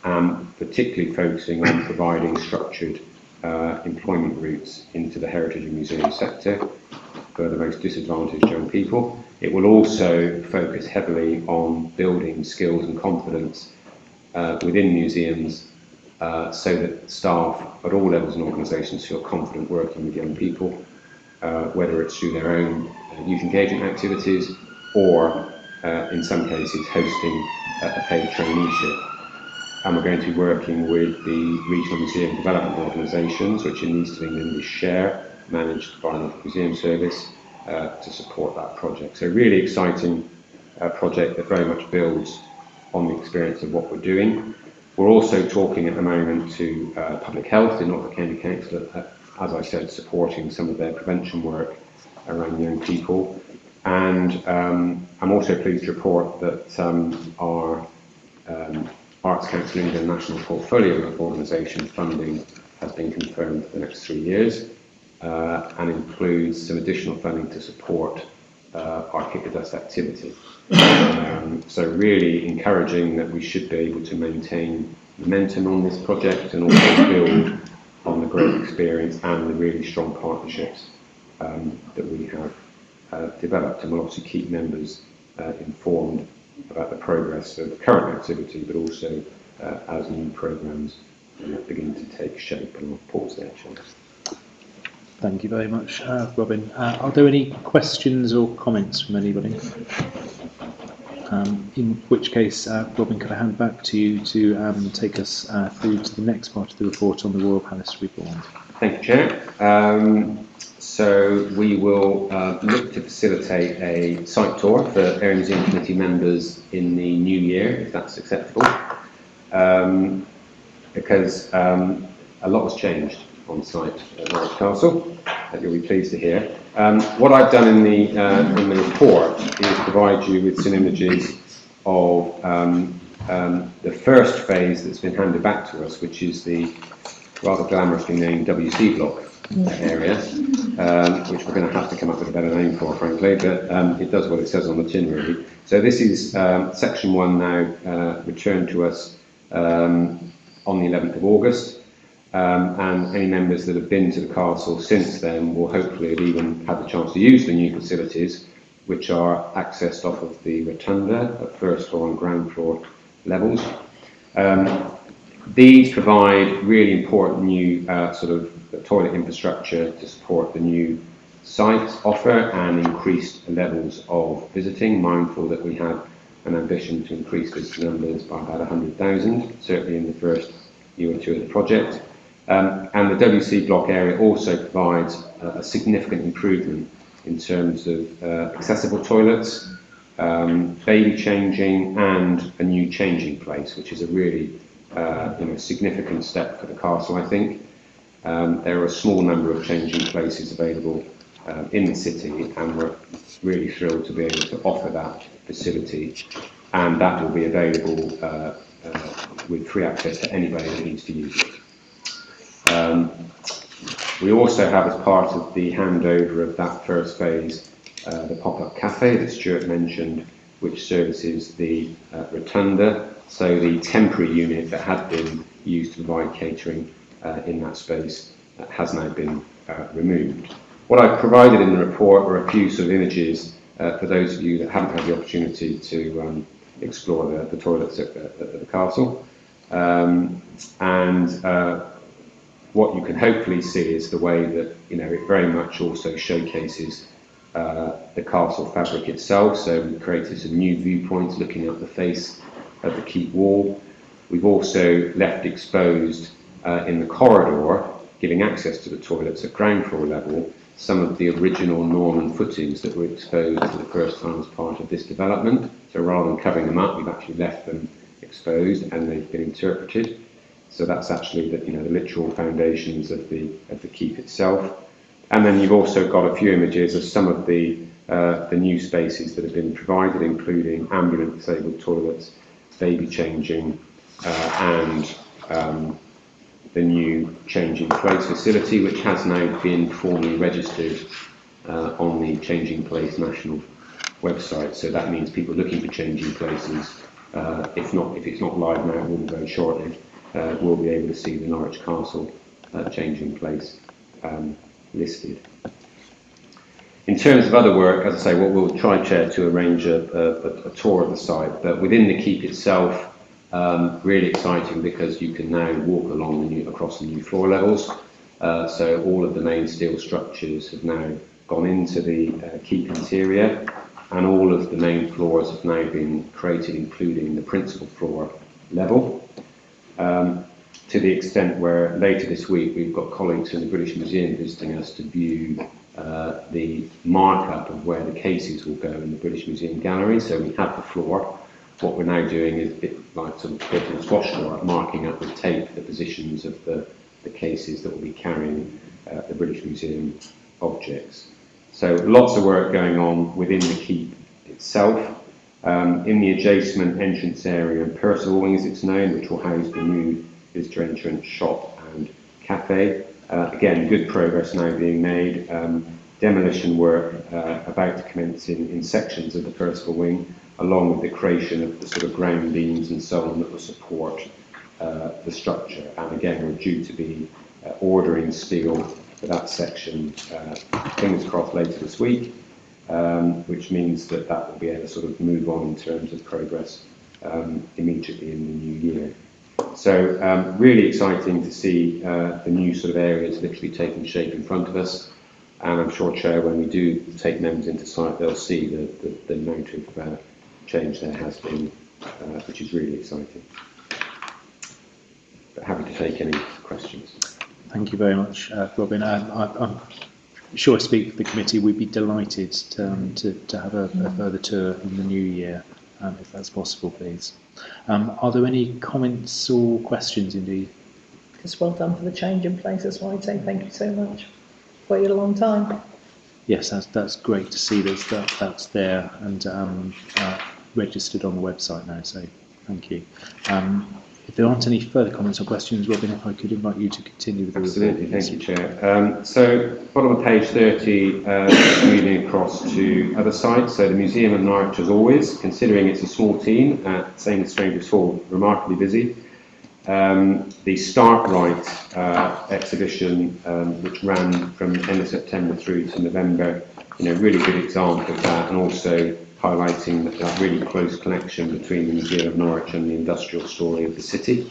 particularly focusing on providing structured employment routes into the heritage and museum sector for the most disadvantaged young people. It will also focus heavily on building skills and confidence within museums so that staff at all levels and organisations feel confident working with young people, whether it's through their own youth engagement activities or in some cases hosting a paid traineeship. And we're going to be working with the regional museum development organisations, which in the East of England is SHARE, managed by the Museum Service, to support that project. So really exciting project that very much builds on the experience of what we're doing. We're also talking at the moment to Public Health in Norfolk County Council, as I said, supporting some of their prevention work around young people. And I'm also pleased to report that our Arts Council England National Portfolio Organisation funding has been confirmed for the next 3 years, and includes some additional funding to support our Kick the Dust activity. So really encouraging that we should be able to maintain momentum on this project and also build on the great experience and the really strong partnerships that we have developed, and we'll obviously keep members informed about the progress of the current activity, but also as new programmes begin to take shape. And I'll pause there, Chair. Thank you very much, Robin. Are there any questions or comments from anybody? In which case, Robin, could I hand back to you to take us through to the next part of the report on the Royal Palace Reborn? Thank you, Chair. So we will look to facilitate a site tour for Area Museum Committee members in the new year, if that's acceptable. because a lot has changed on site at Norwich Castle, that you'll be pleased to hear. What I've done in the report is provide you with some images of the first phase that's been handed back to us, which is the rather glamorously named WC block area, which we're going to have to come up with a better name for, frankly, but it does what it says on the tin, really. So this is section 1 now, returned to us on the 11th of August, and any members that have been to the castle since then will hopefully have even had the chance to use the new facilities, which are accessed off of the rotunda at first floor and ground floor levels. These provide really important new sort of toilet infrastructure to support the new site offer and increased levels of visiting, mindful that we have an ambition to increase visitor numbers by about 100,000, certainly in the first year or two of the project. And the WC block area also provides a significant improvement in terms of accessible toilets, baby changing, and a new changing place, which is a really significant step for the castle, I think. There are a small number of changing places available in the city, and we're really thrilled to be able to offer that facility, and that will be available with free access to anybody that needs to use it. We also have, as part of the handover of that first phase, the pop-up cafe that Stuart mentioned, which services the rotunda, so the temporary unit that had been used to provide catering in that space has now been removed. What I've provided in the report are a few sort of images for those of you that haven't had the opportunity to explore the toilets at the castle. What you can hopefully see is the way that it very much also showcases the castle fabric itself. So we've created some new viewpoints looking up the face of the keep wall. We've also left exposed in the corridor, giving access to the toilets at ground floor level, some of the original Norman footings that were exposed for the first time as part of this development. So rather than covering them up, we've actually left them exposed and they've been interpreted. So that's actually the literal foundations of the keep itself. And then you've also got a few images of some of the new spaces that have been provided, including ambulant disabled toilets, baby changing, and the new changing place facility, which has now been formally registered on the Changing Place National website. So that means people looking for changing places, if it's not live now, it will be very shortly, will be able to see the Norwich Castle changing place listed. In terms of other work, as I say, what we'll try, Chair, to arrange a tour of the site, but within the keep itself, really exciting because you can now walk along across the new floor levels. So all of the main steel structures have now gone into the keep interior, and all of the main floors have now been created, including the principal floor level. To the extent where later this week we've got colleagues from the British Museum visiting us to view the markup of where the cases will go in the British Museum gallery. So we have the floor. What we're now doing is a bit like sort of built-in squash floor, marking up with tape the positions of the cases that will be carrying the British Museum objects. So lots of work going on within the keep itself. In the adjacent entrance area and Percival Wing, as it's known, which will house the new visitor entrance, shop and cafe. Again, good progress now being made. Demolition work about to commence in sections of the Percival Wing, along with the creation of the sort of ground beams and so on that will support the structure. And again, we're due to be ordering steel for that section, fingers crossed, later this week, which means that will be able to sort of move on in terms of progress immediately in the new year. So really exciting to see the new sort of areas literally taking shape in front of us. And I'm sure, Chair, when we do take members into site, they'll see the amount of change there has been, which is really exciting. But happy to take any questions. Thank you very much, Robin. I'm sure I speak for the committee. We'd be delighted to have a further tour in the new year if that's possible, please. Are there any comments or questions indeed? Just well done for the change in place. That's why I'd say thank you so much. Waited a long time. Yes, that's great to see that's there and registered on the website now, so thank you. If there aren't any further comments or questions, Robin, if I could invite you to continue with the Absolutely, report. thank you, Chair. So, bottom of page 30, moving across to other sites. So, the Museum of Norwich, as always, considering it's a small team, same as Strangers Hall, remarkably busy. The Start Right exhibition, which ran from end of September through to November, really good example of that, and also highlighting that really close connection between the Museum of Norwich and the industrial story of the city.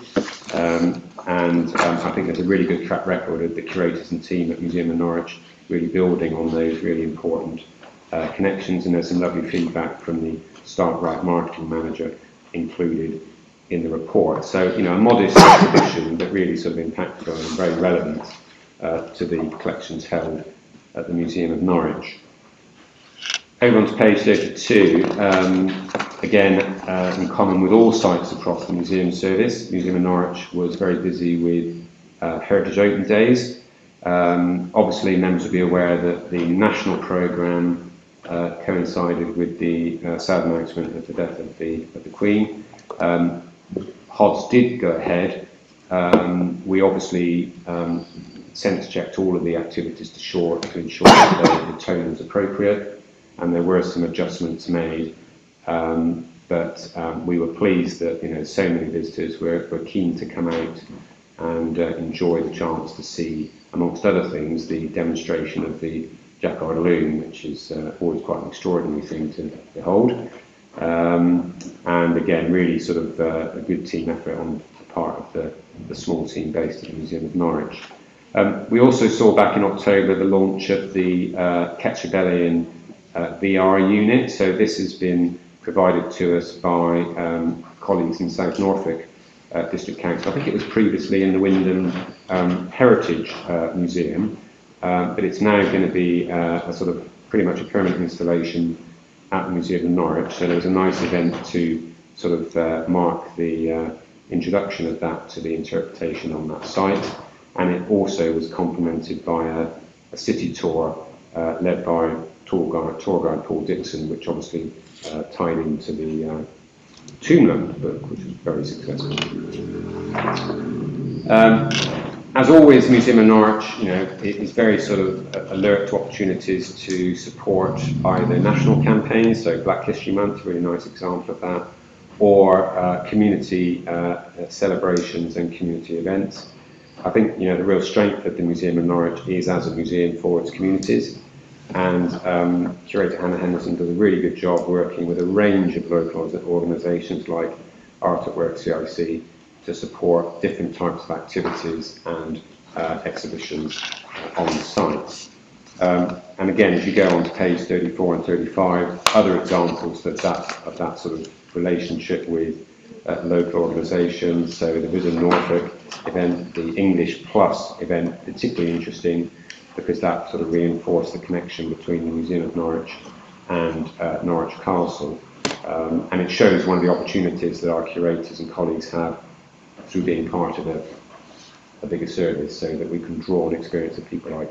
I think there's a really good track record of the curators and team at Museum of Norwich really building on those really important connections, and there's some lovely feedback from the Start Right marketing manager included in the report. So, a modest exhibition, but really sort of impactful and very relevant to the collections held at the Museum of Norwich. Over onto page 32, again, in common with all sites across the museum service, Museum of Norwich was very busy with Heritage Open Days. Obviously, members will be aware that the national programme coincided with the sad announcement of the death of the Queen. HODS did go ahead. We obviously sense-checked all of the activities to ensure that the tone was appropriate, and there were some adjustments made. But we were pleased that so many visitors were keen to come out and enjoy the chance to see, amongst other things, the demonstration of the Jacquard loom, which is always quite an extraordinary thing to behold. And again, really sort of a good team effort on the part of the small team based at the Museum of Norwich. We also saw back in October the launch of the Ketchabellian VR unit. So this has been provided to us by colleagues in South Norfolk District Council. I think it was previously in the Wyndham Heritage Museum, but it's now going to be a sort of pretty much a permanent installation at the Museum of Norwich. So there was a nice event to sort of mark the introduction of that to the interpretation on that site, and it also was complemented by a city tour led by tour guide Paul Dixon, which obviously tied into the Tombland book, which was very successful. As always, Museum of Norwich, it is very sort of alert to opportunities to support either national campaigns, so Black History Month, a really nice example of that, or community celebrations and community events. I think the real strength of the Museum of Norwich is as a museum for its communities, and curator Hannah Henderson does a really good job working with a range of local organisations like Art at Work CIC to support different types of activities and exhibitions on site. And again, if you go on to page 34 and 35, other examples of that sort of relationship with local organisations. So the Visit Norfolk event, the English Plus event, particularly interesting because that sort of reinforced the connection between the Museum of Norwich and Norwich Castle. And it shows one of the opportunities that our curators and colleagues have through being part of a bigger service, so that we can draw on experience of people like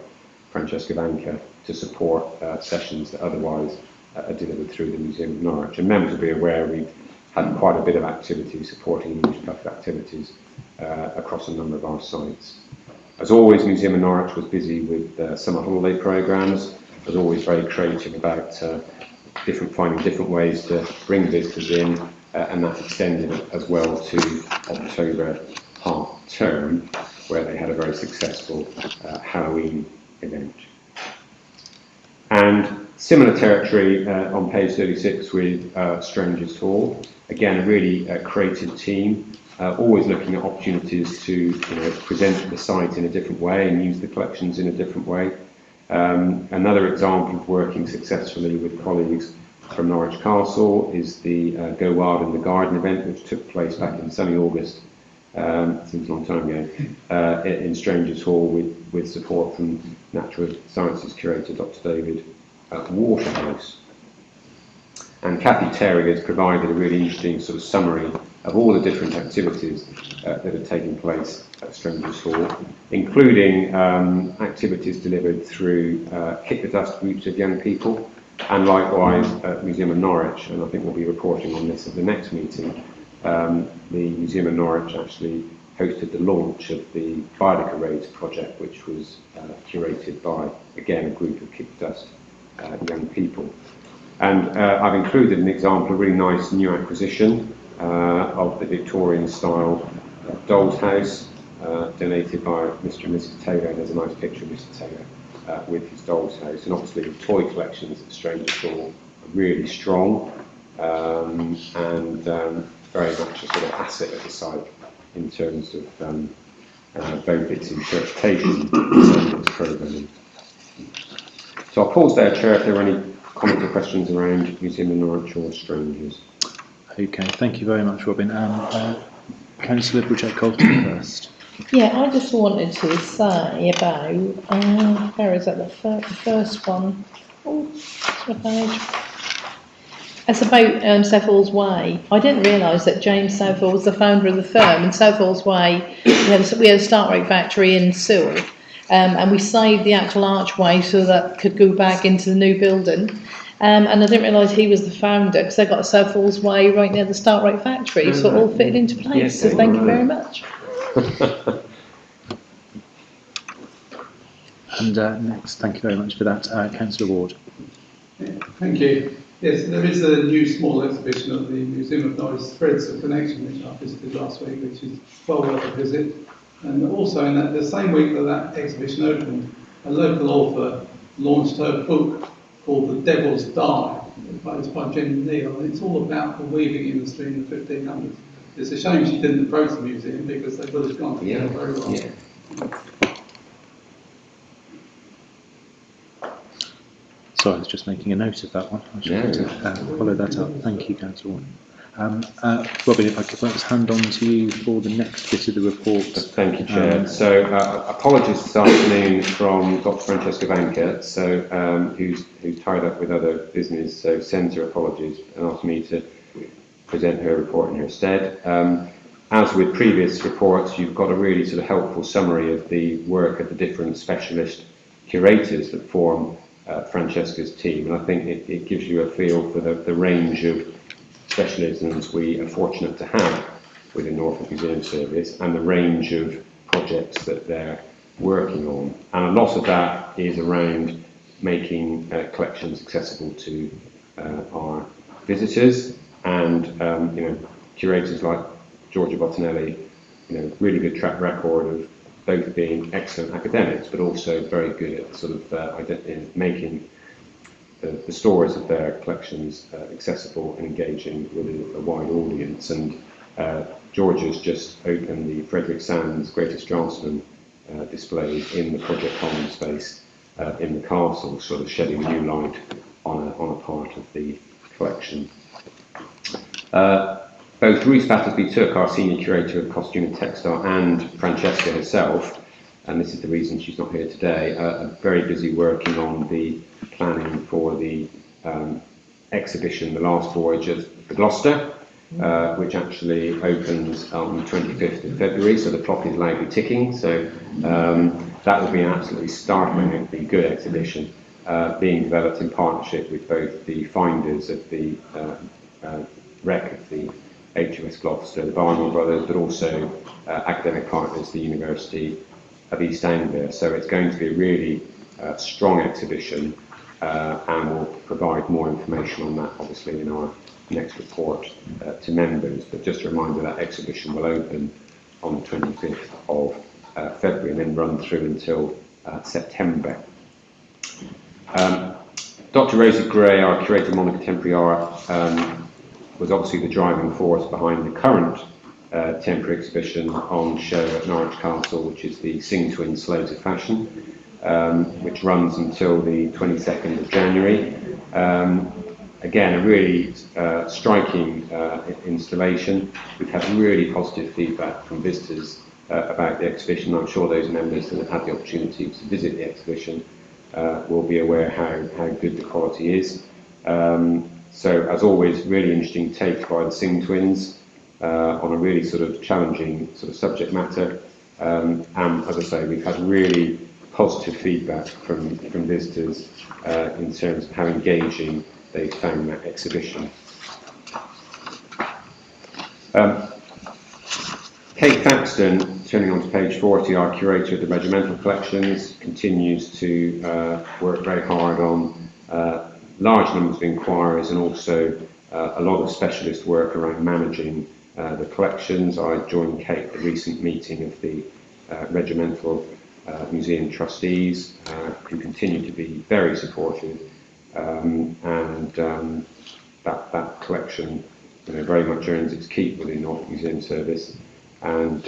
Francesca Vanca to support sessions that otherwise are delivered through the Museum of Norwich. And members will be aware we've had quite a bit of activity supporting English Plus activities across a number of our sites. As always, Museum of Norwich was busy with summer holiday programmes, was always very creative about finding different ways to bring visitors in, and that extended as well to October half term, where they had a very successful Halloween event. And similar territory on page 36 with Strangers Hall. Again, a really creative team, always looking at opportunities to present the site in a different way and use the collections in a different way. Another example of working successfully with colleagues from Norwich Castle is the Go Wild in the Garden event, which took place back in sunny August, seems a long time ago, in Strangers Hall with support from Natural Sciences curator Dr. David Waterhouse. And Kathy Terry has provided a really interesting sort of summary of all the different activities that have taken place at Strangers Hall, including activities delivered through Kick the Dust groups of young people, and likewise at Museum of Norwich, and I think we'll be reporting on this at the next meeting. The Museum of Norwich actually hosted the launch of the Biodica Raids project, which was curated by, again, a group of Kick the Dust young people. And I've included an example, a really nice new acquisition of the Victorian-style doll's house, donated by Mr. and Mrs. Taylor. There's a nice picture of Mr. Taylor with his doll's house. And obviously the toy collections at Strangers Hall are really strong and very much a sort of asset at the site in terms of both its interpretation and its programming. So I'll pause there, Chair, if there are any comments or questions around Museum of Norwich or Strangers. Okay, thank you very much, Robin. Councillor Bridget-Colton first. Yeah, I just wanted to say about, where is that, the first one? Oh, it's my page. It's about Southall's Way. I didn't realise that James Southall was the founder of the firm, and Southall's Way, we had a start rate factory in Sewell, and we saved the actual archway so that could go back into the new building. And I didn't realise he was the founder, because they got Southall's Way right near the start rate factory, so it all fitted into place. Yes, so thank you very much. And next, thank you very much for that, Councillor Ward. Thank you. Yes, there is a new small exhibition at the Museum of Norwich, Threads of Connection, which I visited last week, which is well worth a visit. And also in the same week that that exhibition opened, a local author launched her book called The Devil's Die. It's by Jenny Neal, and it's all about the weaving industry in the 1500s. It's a shame she didn't approach the museum, because they would have gone together very well. Yeah. Sorry, I was just making a note of that one. I should have to follow that up. Thank you, Councillor Ward. Robin, if I could perhaps hand on to you for the next bit of the report. Thank you, Chair. So apologies this afternoon from Dr. Francesca Banker, who's tied up with other business, so sends her apologies and asked me to present her report in her stead. As with previous reports, you've got a really sort of helpful summary of the work of the different specialist curators that form Francesca's team, and I think it gives you a feel for the range of specialisms we are fortunate to have within Norfolk Museum Service, and the range of projects that they're working on. And a lot of that is around making collections accessible to our visitors, and curators like Giorgio Bottinelli, really good track record of both being excellent academics, but also very good at sort of making the stories of their collections accessible and engaging with a wide audience. And Georgia's just opened the Frederick Sands Greatest Draftsman display in the Project Commons space in the castle, sort of shedding new light on a part of the collection. Both Ruth Battersby-Took, our senior curator of costume and textile, and Francesca herself, and this is the reason she's not here today, are very busy working on the planning for the exhibition, The Last Voyage of the Gloucester, which actually opens on the 25th of February, so the clock is loudly ticking. So that will be an absolutely startlingly good exhibition, being developed in partnership with both the finders of the wreck of the HMS Gloucester, the Barnwell Brothers, but also academic partners, the University of East Anglia. So it's going to be a really strong exhibition, and we'll provide more information on that obviously in our next report to members. But just a reminder, that exhibition will open on the 25th of February and then run through until September. Dr. Rosie Gray, our curator of modern contemporary art, was obviously the driving force behind the current temporary exhibition on show at Norwich Castle, which is the Sing Twin Slaves of Fashion, which runs until the 22nd of January. Again, a really striking installation. We've had really positive feedback from visitors about the exhibition. I'm sure those members that have had the opportunity to visit the exhibition will be aware how good the quality is. So, as always, really interesting take by the Singh twins on a really sort of challenging sort of subject matter. And as I say, we've had really positive feedback from visitors in terms of how engaging they found that exhibition. Kate Thaxton, turning on to page 40, our curator of the regimental collections, continues to work very hard on large numbers of inquiries and also a lot of specialist work around managing the collections. I joined Kate at the recent meeting of the regimental museum trustees, who continue to be very supportive, and that collection, very much earns its keep within Norfolk Museum Service, and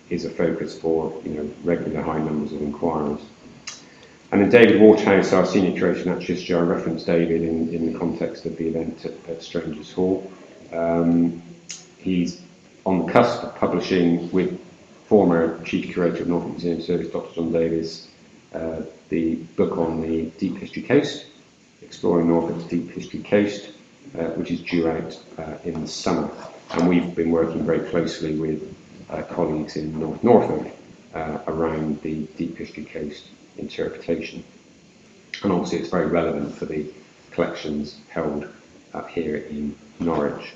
is a focus for regular high numbers of inquiries. And then David Waterhouse, our senior curator and natural history, I referenced David in the context of the event at Strangers Hall. He's on the cusp of publishing with former Chief Curator of Norfolk Museum Service, Dr. John Davis, the book on the Deep History Coast, Exploring Norfolk's Deep History Coast, which is due out in the summer. And we've been working very closely with colleagues in North Norfolk around the Deep History Coast interpretation. And obviously it's very relevant for the collections held up here in Norwich.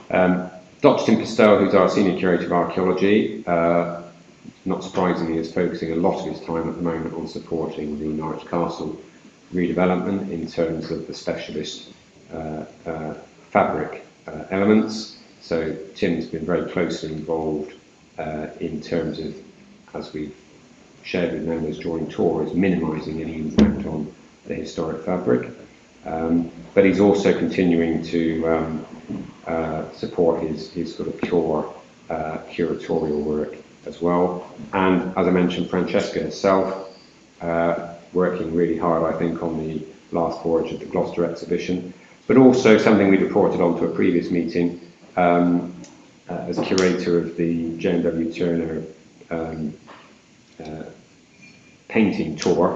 Dr. Tim Pistell, who's our Senior Curator of Archaeology, not surprisingly is focusing a lot of his time at the moment on supporting the Norwich Castle redevelopment in terms of the specialist fabric elements. So Tim's been very closely involved in terms of, as we've shared with members during tours, minimising any impact on the historic fabric. But he's also continuing to support his sort of pure curatorial work as well. And as I mentioned, Francesca herself, working really hard, I think, on the last voyage of the Gloucester exhibition, but also something we reported on to a previous meeting, as curator of the J&W Turner painting tour.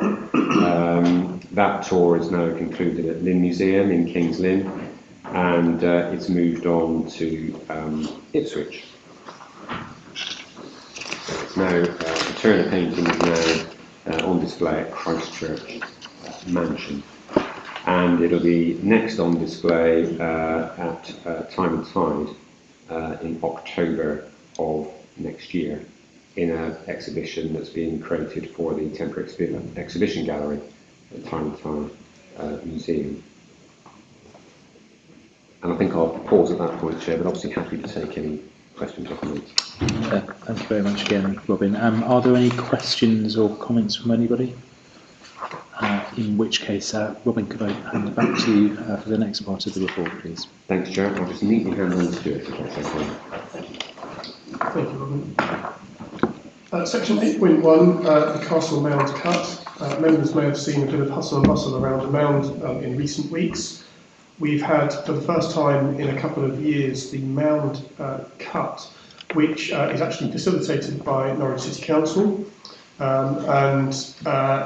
That tour is now concluded at Lynn Museum in King's Lynn, and it's moved on to Ipswich. So it's now, the Turner painting is now on display at Christchurch Mansion, and it'll be next on display at Time and Tide in October of next year, in an exhibition that's being created for the temporary exhibition gallery at Time and Tide Museum. And I think I'll pause at that point, Chair, but obviously happy to take any questions or comments. Thank you very much again, Robin. Are there any questions or comments from anybody? In which case, Robin, could I hand it back to you for the next part of the report, please? Thanks, Chair. I'll just neatly hand on to Stuart, if that's okay. Thank you, Robin. Section 8.1, the Castle Mound cut. Members may have seen a bit of hustle and bustle around the mound in recent weeks. We've had, for the first time in a couple of years, the mound cut, which is actually facilitated by Norwich City Council. And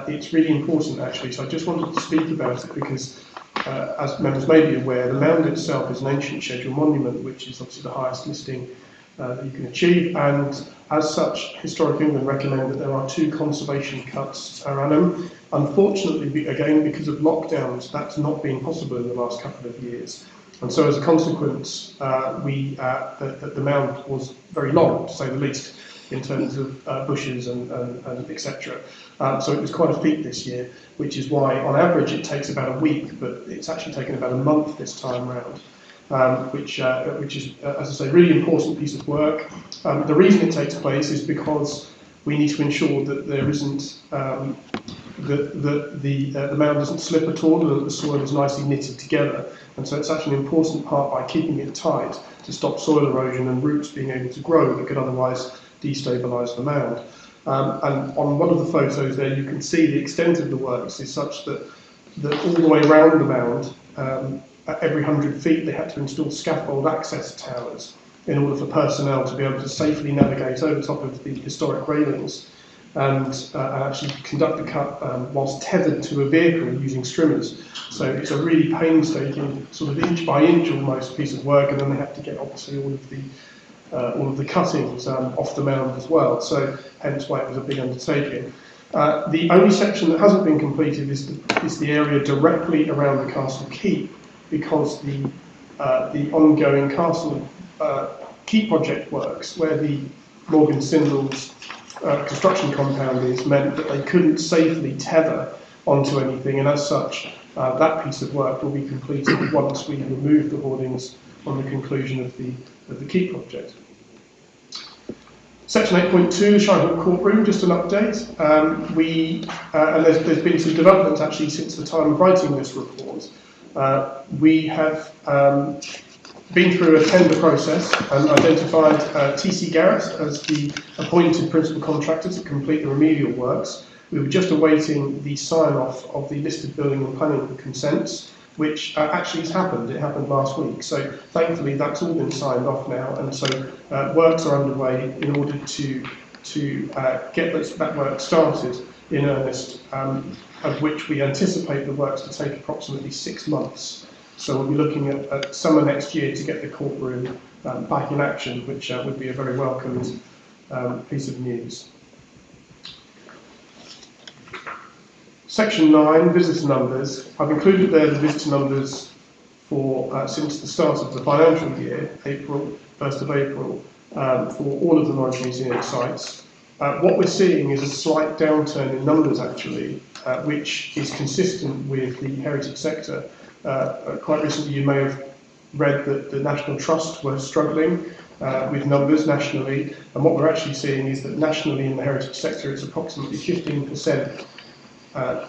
it's really important, actually, so I just wanted to speak about it because, as members may be aware, the mound itself is an ancient scheduled monument, which is obviously the highest listing that you can achieve, and as such, Historic England recommend that there are 2 conservation cuts per annum. Unfortunately, again, because of lockdowns, that's not been possible in the last couple of years. And so as a consequence, the mound was very long, to say the least, in terms of bushes and etc. So it was quite a feat this year, which is why on average it takes about a week, but it's actually taken about a month this time round. Which is, as I say, really important piece of work. The reason it takes place is because we need to ensure that there isn't that the mound doesn't slip at all, and that the soil is nicely knitted together. And so it's actually an important part by keeping it tight to stop soil erosion and roots being able to grow that could otherwise destabilise the mound. And on one of the photos there, you can see the extent of the works is such that all the way around the mound, at every 100 feet, they had to install scaffold access towers in order for personnel to be able to safely navigate over top of the historic railings. and actually conduct the cut whilst tethered to a vehicle using strimmers. So it's a really painstaking, sort of inch by inch almost piece of work, and then they have to get obviously all of the cuttings off the mound as well. So hence why it was a big undertaking. The only section that hasn't been completed is the area directly around the castle keep, because the ongoing castle keep project works, where the Morgan Sindall's construction compound is, meant that they couldn't safely tether onto anything, and as such, that piece of work will be completed once we remove the hoardings on the conclusion of the keep project. Section 8.2, Shire Hall Courtroom, just an update. And there's been some developments actually since the time of writing this report. We have been through a tender process and identified TC Garrett as the appointed principal contractor to complete the remedial works. We were just awaiting the sign-off of the listed building and planning consents, which actually has happened. It happened last week. So thankfully that's all been signed off now, and so works are underway in order to get that work started in earnest, of which we anticipate the works to take approximately 6 months. So we'll be looking at summer next year to get the courtroom back in action, which would be a very welcomed piece of news. Section 9, visitor numbers. I've included there the visitor numbers for since the start of the financial year, 1st of April, for all of the Norwich Museum sites. What we're seeing is a slight downturn in numbers actually, which is consistent with the heritage sector. Quite recently you may have read that the National Trust were struggling with numbers nationally, and what we're actually seeing is that nationally in the heritage sector it's approximately 15%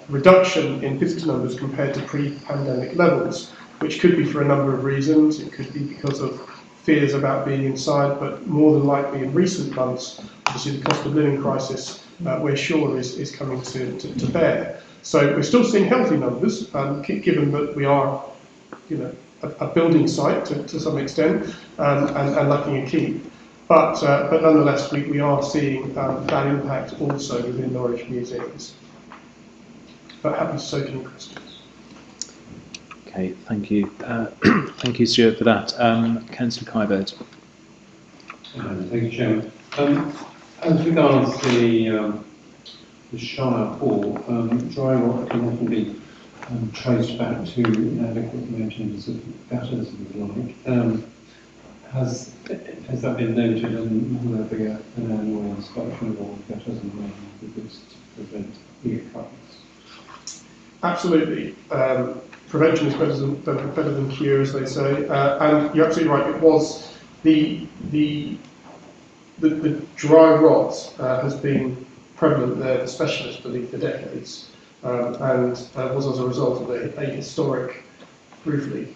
reduction in visitor numbers compared to pre-pandemic levels, which could be for a number of reasons. It could be because of fears about being inside, but more than likely in recent months, obviously the cost of living crisis, we're sure is coming to bear. So we're still seeing healthy numbers, given that we are, a building site to some extent, and lacking a keep. But nonetheless, we are seeing that impact also within Norwich museums. But happy to take any questions. Okay, thank you. Thank you, Stuart, for that. Councillor Kybird. Thank you, Chairman. As regards the Shire Hall, dry rot can often be traced back to inadequate maintenance of gutters, if you like. Has that been noted, and will there be an annual inspection of all gutters and maintenance to prevent reoccurrence? Absolutely. Prevention is better than cure, as they say. And you're absolutely right. It was the dry rot has been prevalent there, the specialists believe, for decades, and was as a result of a historic roof leak,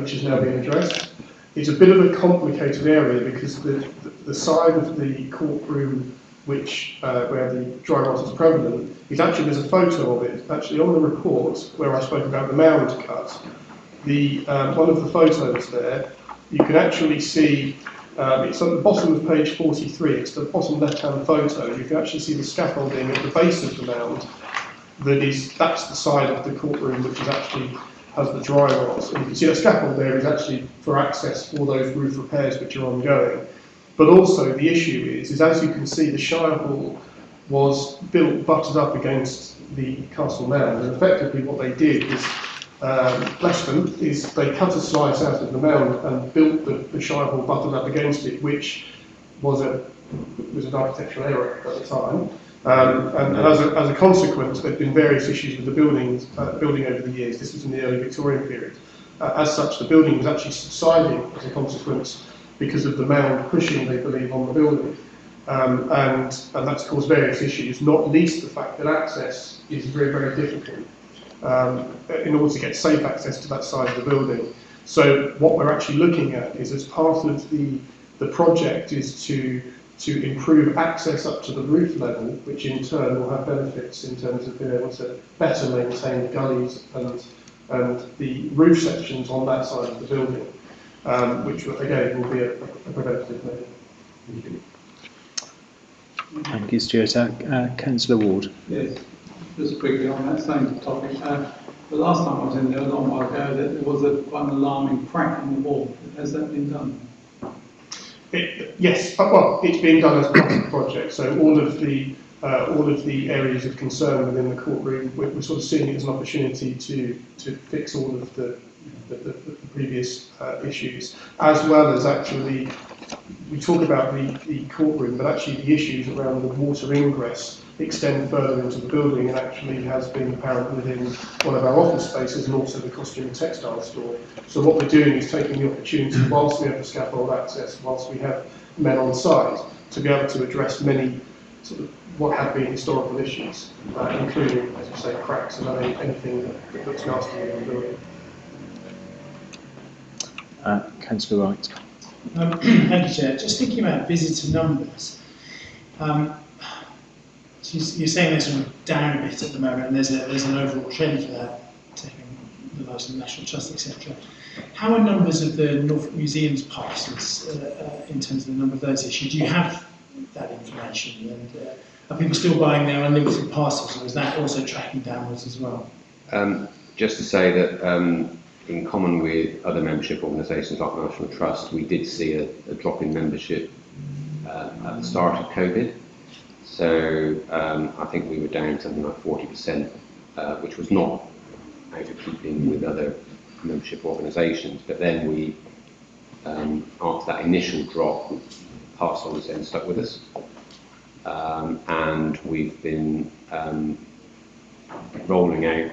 which is now being addressed. It's a bit of a complicated area because the side of the courtroom which where the dry rot is prevalent, is actually, there's a photo of it, actually on the report where I spoke about the mound cut. One of the photos there, you can actually see, it's at the bottom of page 43, it's the bottom left-hand photo, you can actually see the scaffolding at the base of the mound, that's the side of the courtroom which is actually has the dry rot. And you can see the scaffold there is actually for access for those roof repairs which are ongoing. But also the issue is as you can see, the Shire Hall was built, butted up against the castle mound, and effectively what they did is, bless them, is they cut a slice out of the mound and built the Shire Hall butted up against it, which was an architectural error at the time. And as a consequence, there have been various issues with the building over the years. This was in the early Victorian period. As such, the building was actually subsiding as a consequence because of the mound pushing, they believe, on the building. And that's caused various issues, not least the fact that access is very, very difficult in order to get safe access to that side of the building. So what we're actually looking at is, as part of the project, is to improve access up to the roof level, which in turn will have benefits in terms of being able to better maintain gullies and the roof sections on that side of the building. Which again will be a preventative measure. Thank you, Stuart. Councillor Ward. Yes, just quickly on that same topic. The last time I was in there, a long while ago, that there was quite an alarming crack in the wall. Has that been done? Yes, well, it's being done as part of the project. So all of the areas of concern within the courtroom, we're sort of seeing it as an opportunity to fix all of the previous issues, as well as actually, we talk about the courtroom, but actually the issues around the water ingress extend further into the building, and actually has been apparent within one of our office spaces and also the costume and textile store. So what we're doing is taking the opportunity, whilst we have the scaffold access, whilst we have men on site, to be able to address many sort of what have been historical issues, including, as you say, cracks and anything that looks nasty in the building. Councillor Wright. Thank you, Chair. Just thinking about visitor numbers, so you're saying they're sort of down a bit at the moment, and there's an overall trend for that, taking the likes of the National Trust, etc. How are numbers of the Norfolk Museum's passes in terms of the number of those issued? Do you have that information? And are people still buying their unlimited passes, or is that also tracking downwards as well? Just to say that in common with other membership organisations like the National Trust, we did see a drop in membership at the start of COVID. So I think we were down something like 40%, which was not out of keeping with other membership organisations. But then we, after that initial drop, passed on and stuck with us. And we've been rolling out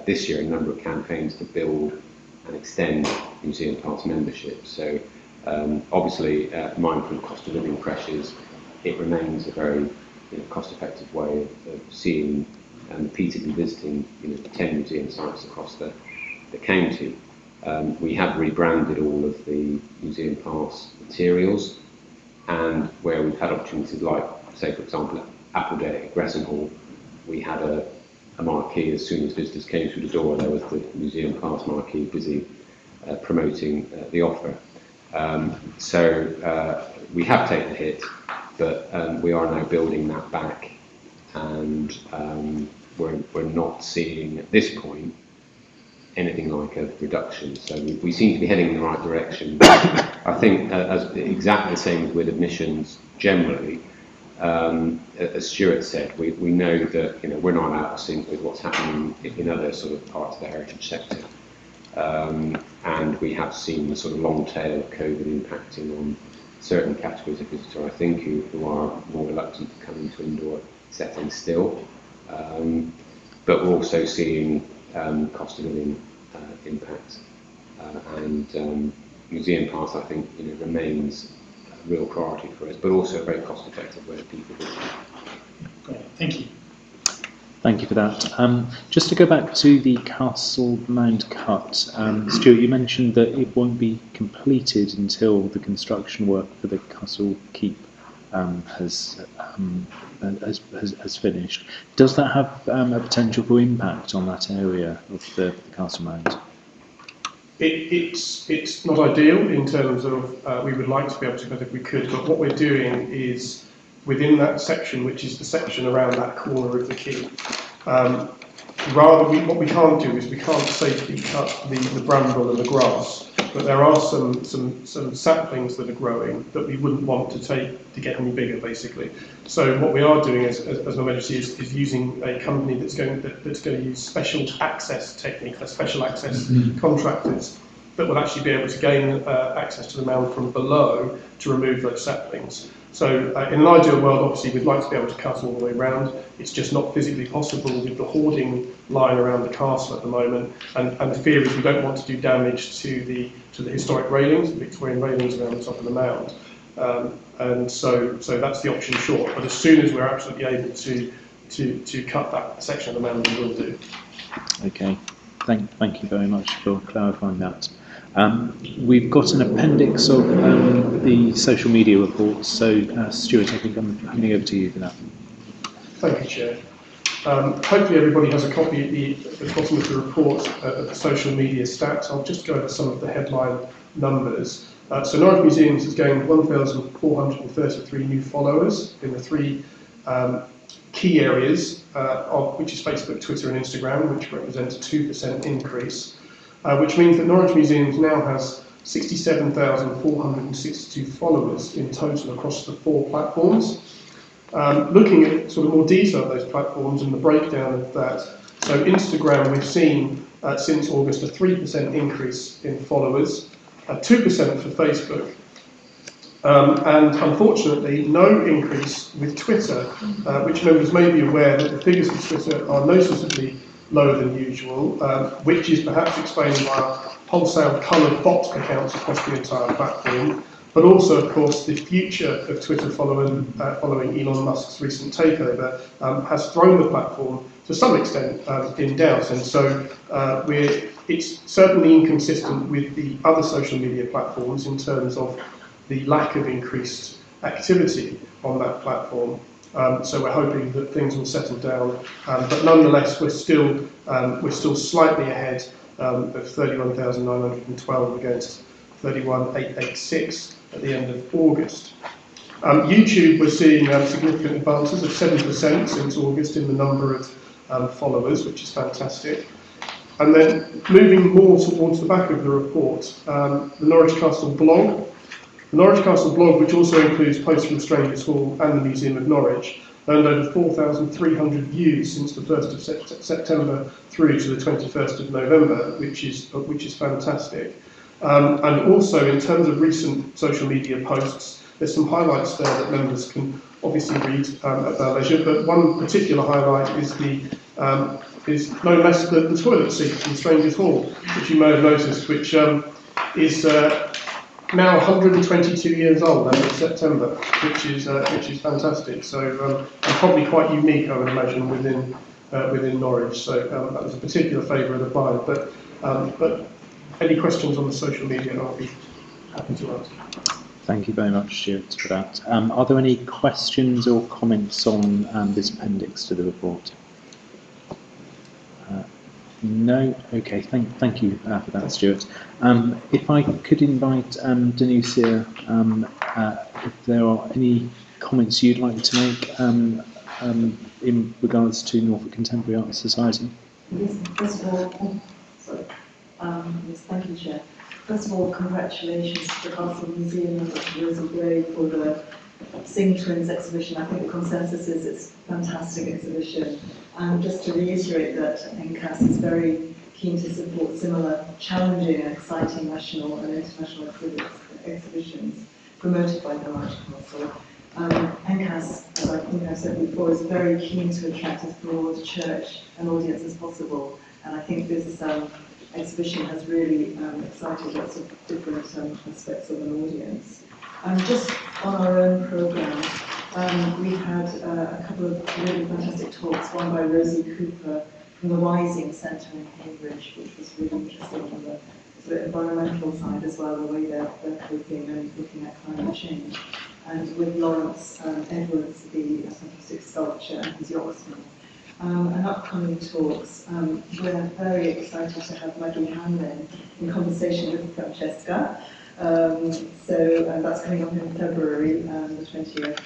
this year a number of campaigns to build and extend museum pass membership. So obviously, mindful of cost of living pressures, it remains a very cost-effective way of seeing and repeatedly visiting 10 museum sites across the county. We have rebranded all of the museum pass materials, and where we've had opportunities like, say for example, at Appledale at Gresson Hall, we had a marquee. As soon as visitors came through the door, there was the museum pass marquee busy promoting the offer. So we have taken a hit, but we are now building that back, and we're not seeing at this point anything like a reduction. So we seem to be heading in the right direction. I think as exactly the same with admissions generally. As Stuart said, we know that we're not out of sync with what's happening in other sort of parts of the heritage sector, and we have seen the sort of long tail of COVID impacting on certain categories of visitor, I think, who are more reluctant to come into indoor settings still. But we're also seeing cost of living impacts, and museum pass, I think, remains a real priority for us, but also a very cost-effective way of people visit. Great, thank you. Thank you for that. Just to go back to the Castle Mound cut, Stuart, you mentioned that it won't be completed until the construction work for the Castle Keep has finished. Does that have a potential for impact on that area of the Castle Mound? It's not ideal in terms of we would like to be able to, but if we could, but what we're doing is within that section, which is the section around that corner of the quay, what we can't do is we can't safely cut the bramble and the grass, but there are some saplings that are growing that we wouldn't want to get any bigger, basically. So what we are doing as my emergency is using a company that's going to use special access technique, special access contractors that will actually be able to gain access to the mound from below to remove those saplings. So in an ideal world, obviously, we'd like to be able to cut all the way around. It's just not physically possible with the hoarding line around the castle at the moment. And the fear is we don't want to do damage to the historic railings, the Victorian railings around the top of the mound. And so that's the option short. But as soon as we're absolutely able to cut that section of the mound, we will do. Okay, thank you very much for clarifying that. We've got an appendix of the social media reports, so Stuart, I think I'm handing over to you for that. Thank you, Chair. Hopefully everybody has a copy at the bottom of the report of the social media stats. I'll just go over some of the headline numbers. So Norwich Museums has gained 1,433 new followers in the 3 key areas, which is Facebook, Twitter and Instagram, which represents a 2% increase, which means that Norwich Museums now has 67,462 followers in total across the 4 platforms. Looking at sort of more detail of those platforms and the breakdown of that, so Instagram we've seen since August a 3% increase in followers, 2% for Facebook, and unfortunately no increase with Twitter, which members may be aware that the figures for Twitter are noticeably lower than usual, which is perhaps explained by wholesale coloured bot accounts across the entire platform, but also, of course, the future of Twitter following Elon Musk's recent takeover has thrown the platform to some extent in doubt, and so it's certainly inconsistent with the other social media platforms in terms of the lack of increased activity on that platform. So we're hoping that things will settle down, but nonetheless we're still slightly ahead of 31,912 against 31,886 at the end of August. YouTube, we're seeing significant advances of 7% since August in the number of followers, which is fantastic. And then moving more towards the back of the report, the Norwich Castle blog. The Norwich Castle blog, which also includes posts from Strangers Hall and the Museum of Norwich, earned over 4,300 views since the 1st of September through to the 21st of November, which is fantastic. And also, in terms of recent social media posts, there's some highlights there that members can obviously read at their leisure. But one particular highlight is the toilet seat from Strangers Hall, which you may have noticed, which is now 122 years old as of September, which is fantastic. So and probably quite unique, I would imagine, within Norwich. So that was a particular favourite of mine. But any questions on the social media, I'll be happy to answer. Thank you very much, Stuart, for that. Are there any questions or comments on this appendix to the report? No? Okay, thank you for that, Stuart. If I could invite Danusia, if there are any comments you'd like to make in regards to Norfolk Contemporary Art Society? Yes, first of all, yes, thank you, Chair. First of all, congratulations to the Castle Museum and Dr. Rosie Gray for the Sing Twins exhibition. I think the consensus is it's a fantastic exhibition. And just to reiterate that NCAS is very keen to support similar challenging and exciting national and international exhibitions promoted by the Norwich Council. NCAS, as I think I've said before, is very keen to attract as broad church and audience as possible. And I think this exhibition has really excited lots of different aspects of an audience. Just on our own programme, we had a couple of really fantastic talks, one by Rosie Cooper from the Wising Centre in Cambridge, which was really interesting on the sort of environmental side as well, the way they're coping and looking at climate change. And with Lawrence Edwards, the fantastic sculpture, and his yachtsman. And upcoming talks, we're very excited to have Maggie Hanlon in conversation with Francesca. So that's coming up in February, the 20th.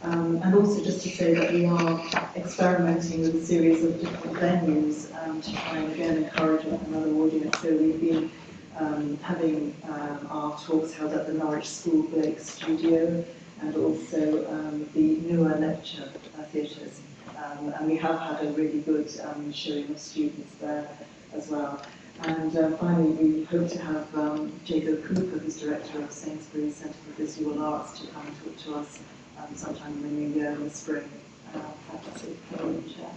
And also just to say that we are experimenting with a series of different venues to try and again encourage another audience. So we've been having our talks held at the Norwich School Blake Studio and also the newer lecture theatres. And we have had a really good showing of students there as well. And finally, we hope to have Jacob Cooper, who's director of Sainsbury's Centre for Visual Arts, to come and talk to us sometime in the new year in the spring. That's it. Chair.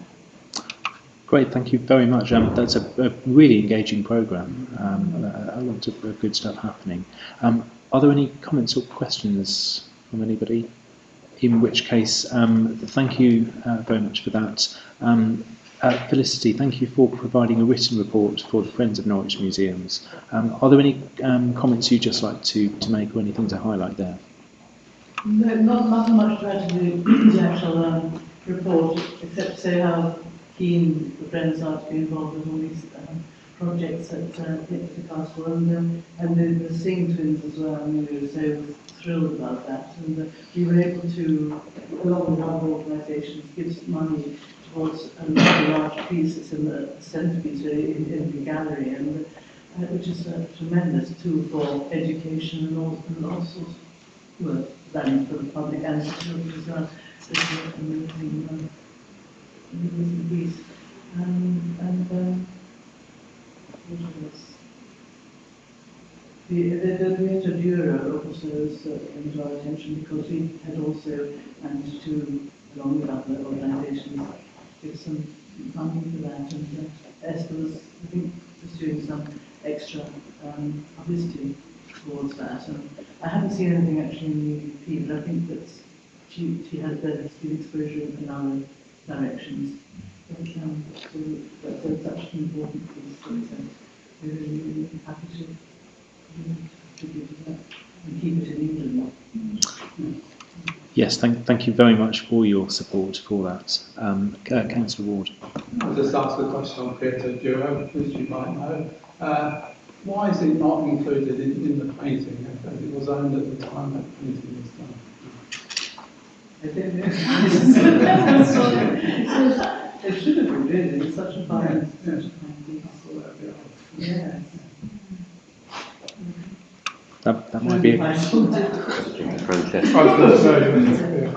Great, thank you very much. That's a really engaging programme. A lot of good stuff happening. Are there any comments or questions from anybody? In which case, thank you very much for that. Felicity, thank you for providing a written report for the Friends of Norwich Museums. Are there any comments you'd just like to make or anything to highlight there? No, not much to add to the actual report, except to say how keen the Friends are to be involved with all these projects at the Castle and the Sing Twins as well. So thrilled about that, and we were able to, along with other organisations, give some money towards a large piece that's in the centrepiece in the gallery, and which is a tremendous tool for education and all sorts of work done for the public and for children as well. So it's an amazing piece. The interviewer also came to our attention because we had also managed to, along with other organisations, give some funding for that. And Esther was, I think, was doing some extra publicity towards that. And I haven't seen anything actually in the UP, but I think that she had better exposure in other directions. But, so that's such an important piece. So we're really happy to contribute to that and keep it in England. Yes, thank you very much for your support for that. Councillor Ward. I'll just ask a question on Theatre Duo, which you might know. Why is it not included in the painting, as it was owned at the time that painting was done? I don't know. It should have been really, it's such a fine piece. Yeah. That might be Francesca.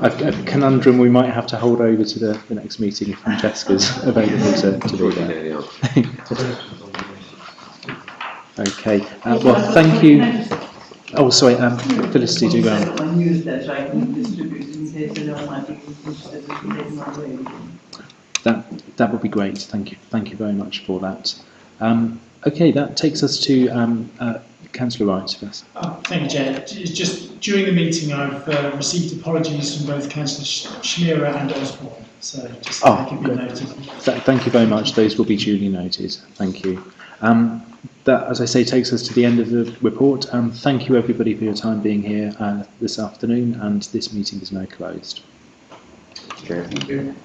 a conundrum we might have to hold over to the next meeting if Francesca's available to do that. Okay, well, thank you. Oh, sorry, Felicity, do go on. A newsletter I can distribute in case anyone might be interested in taking my way. That would be great. Thank you very much for that. Okay, that takes us to Councillor Wright first. Thank you, Jay. It's just during the meeting I've received apologies from both Councillor Schmierer and Osborne, so just that can be noted. Thank you very much. Those will be duly noted. Thank you. That, as I say, takes us to the end of the report. Thank you everybody for your time being here this afternoon, and this meeting is now closed. Okay. Thank you.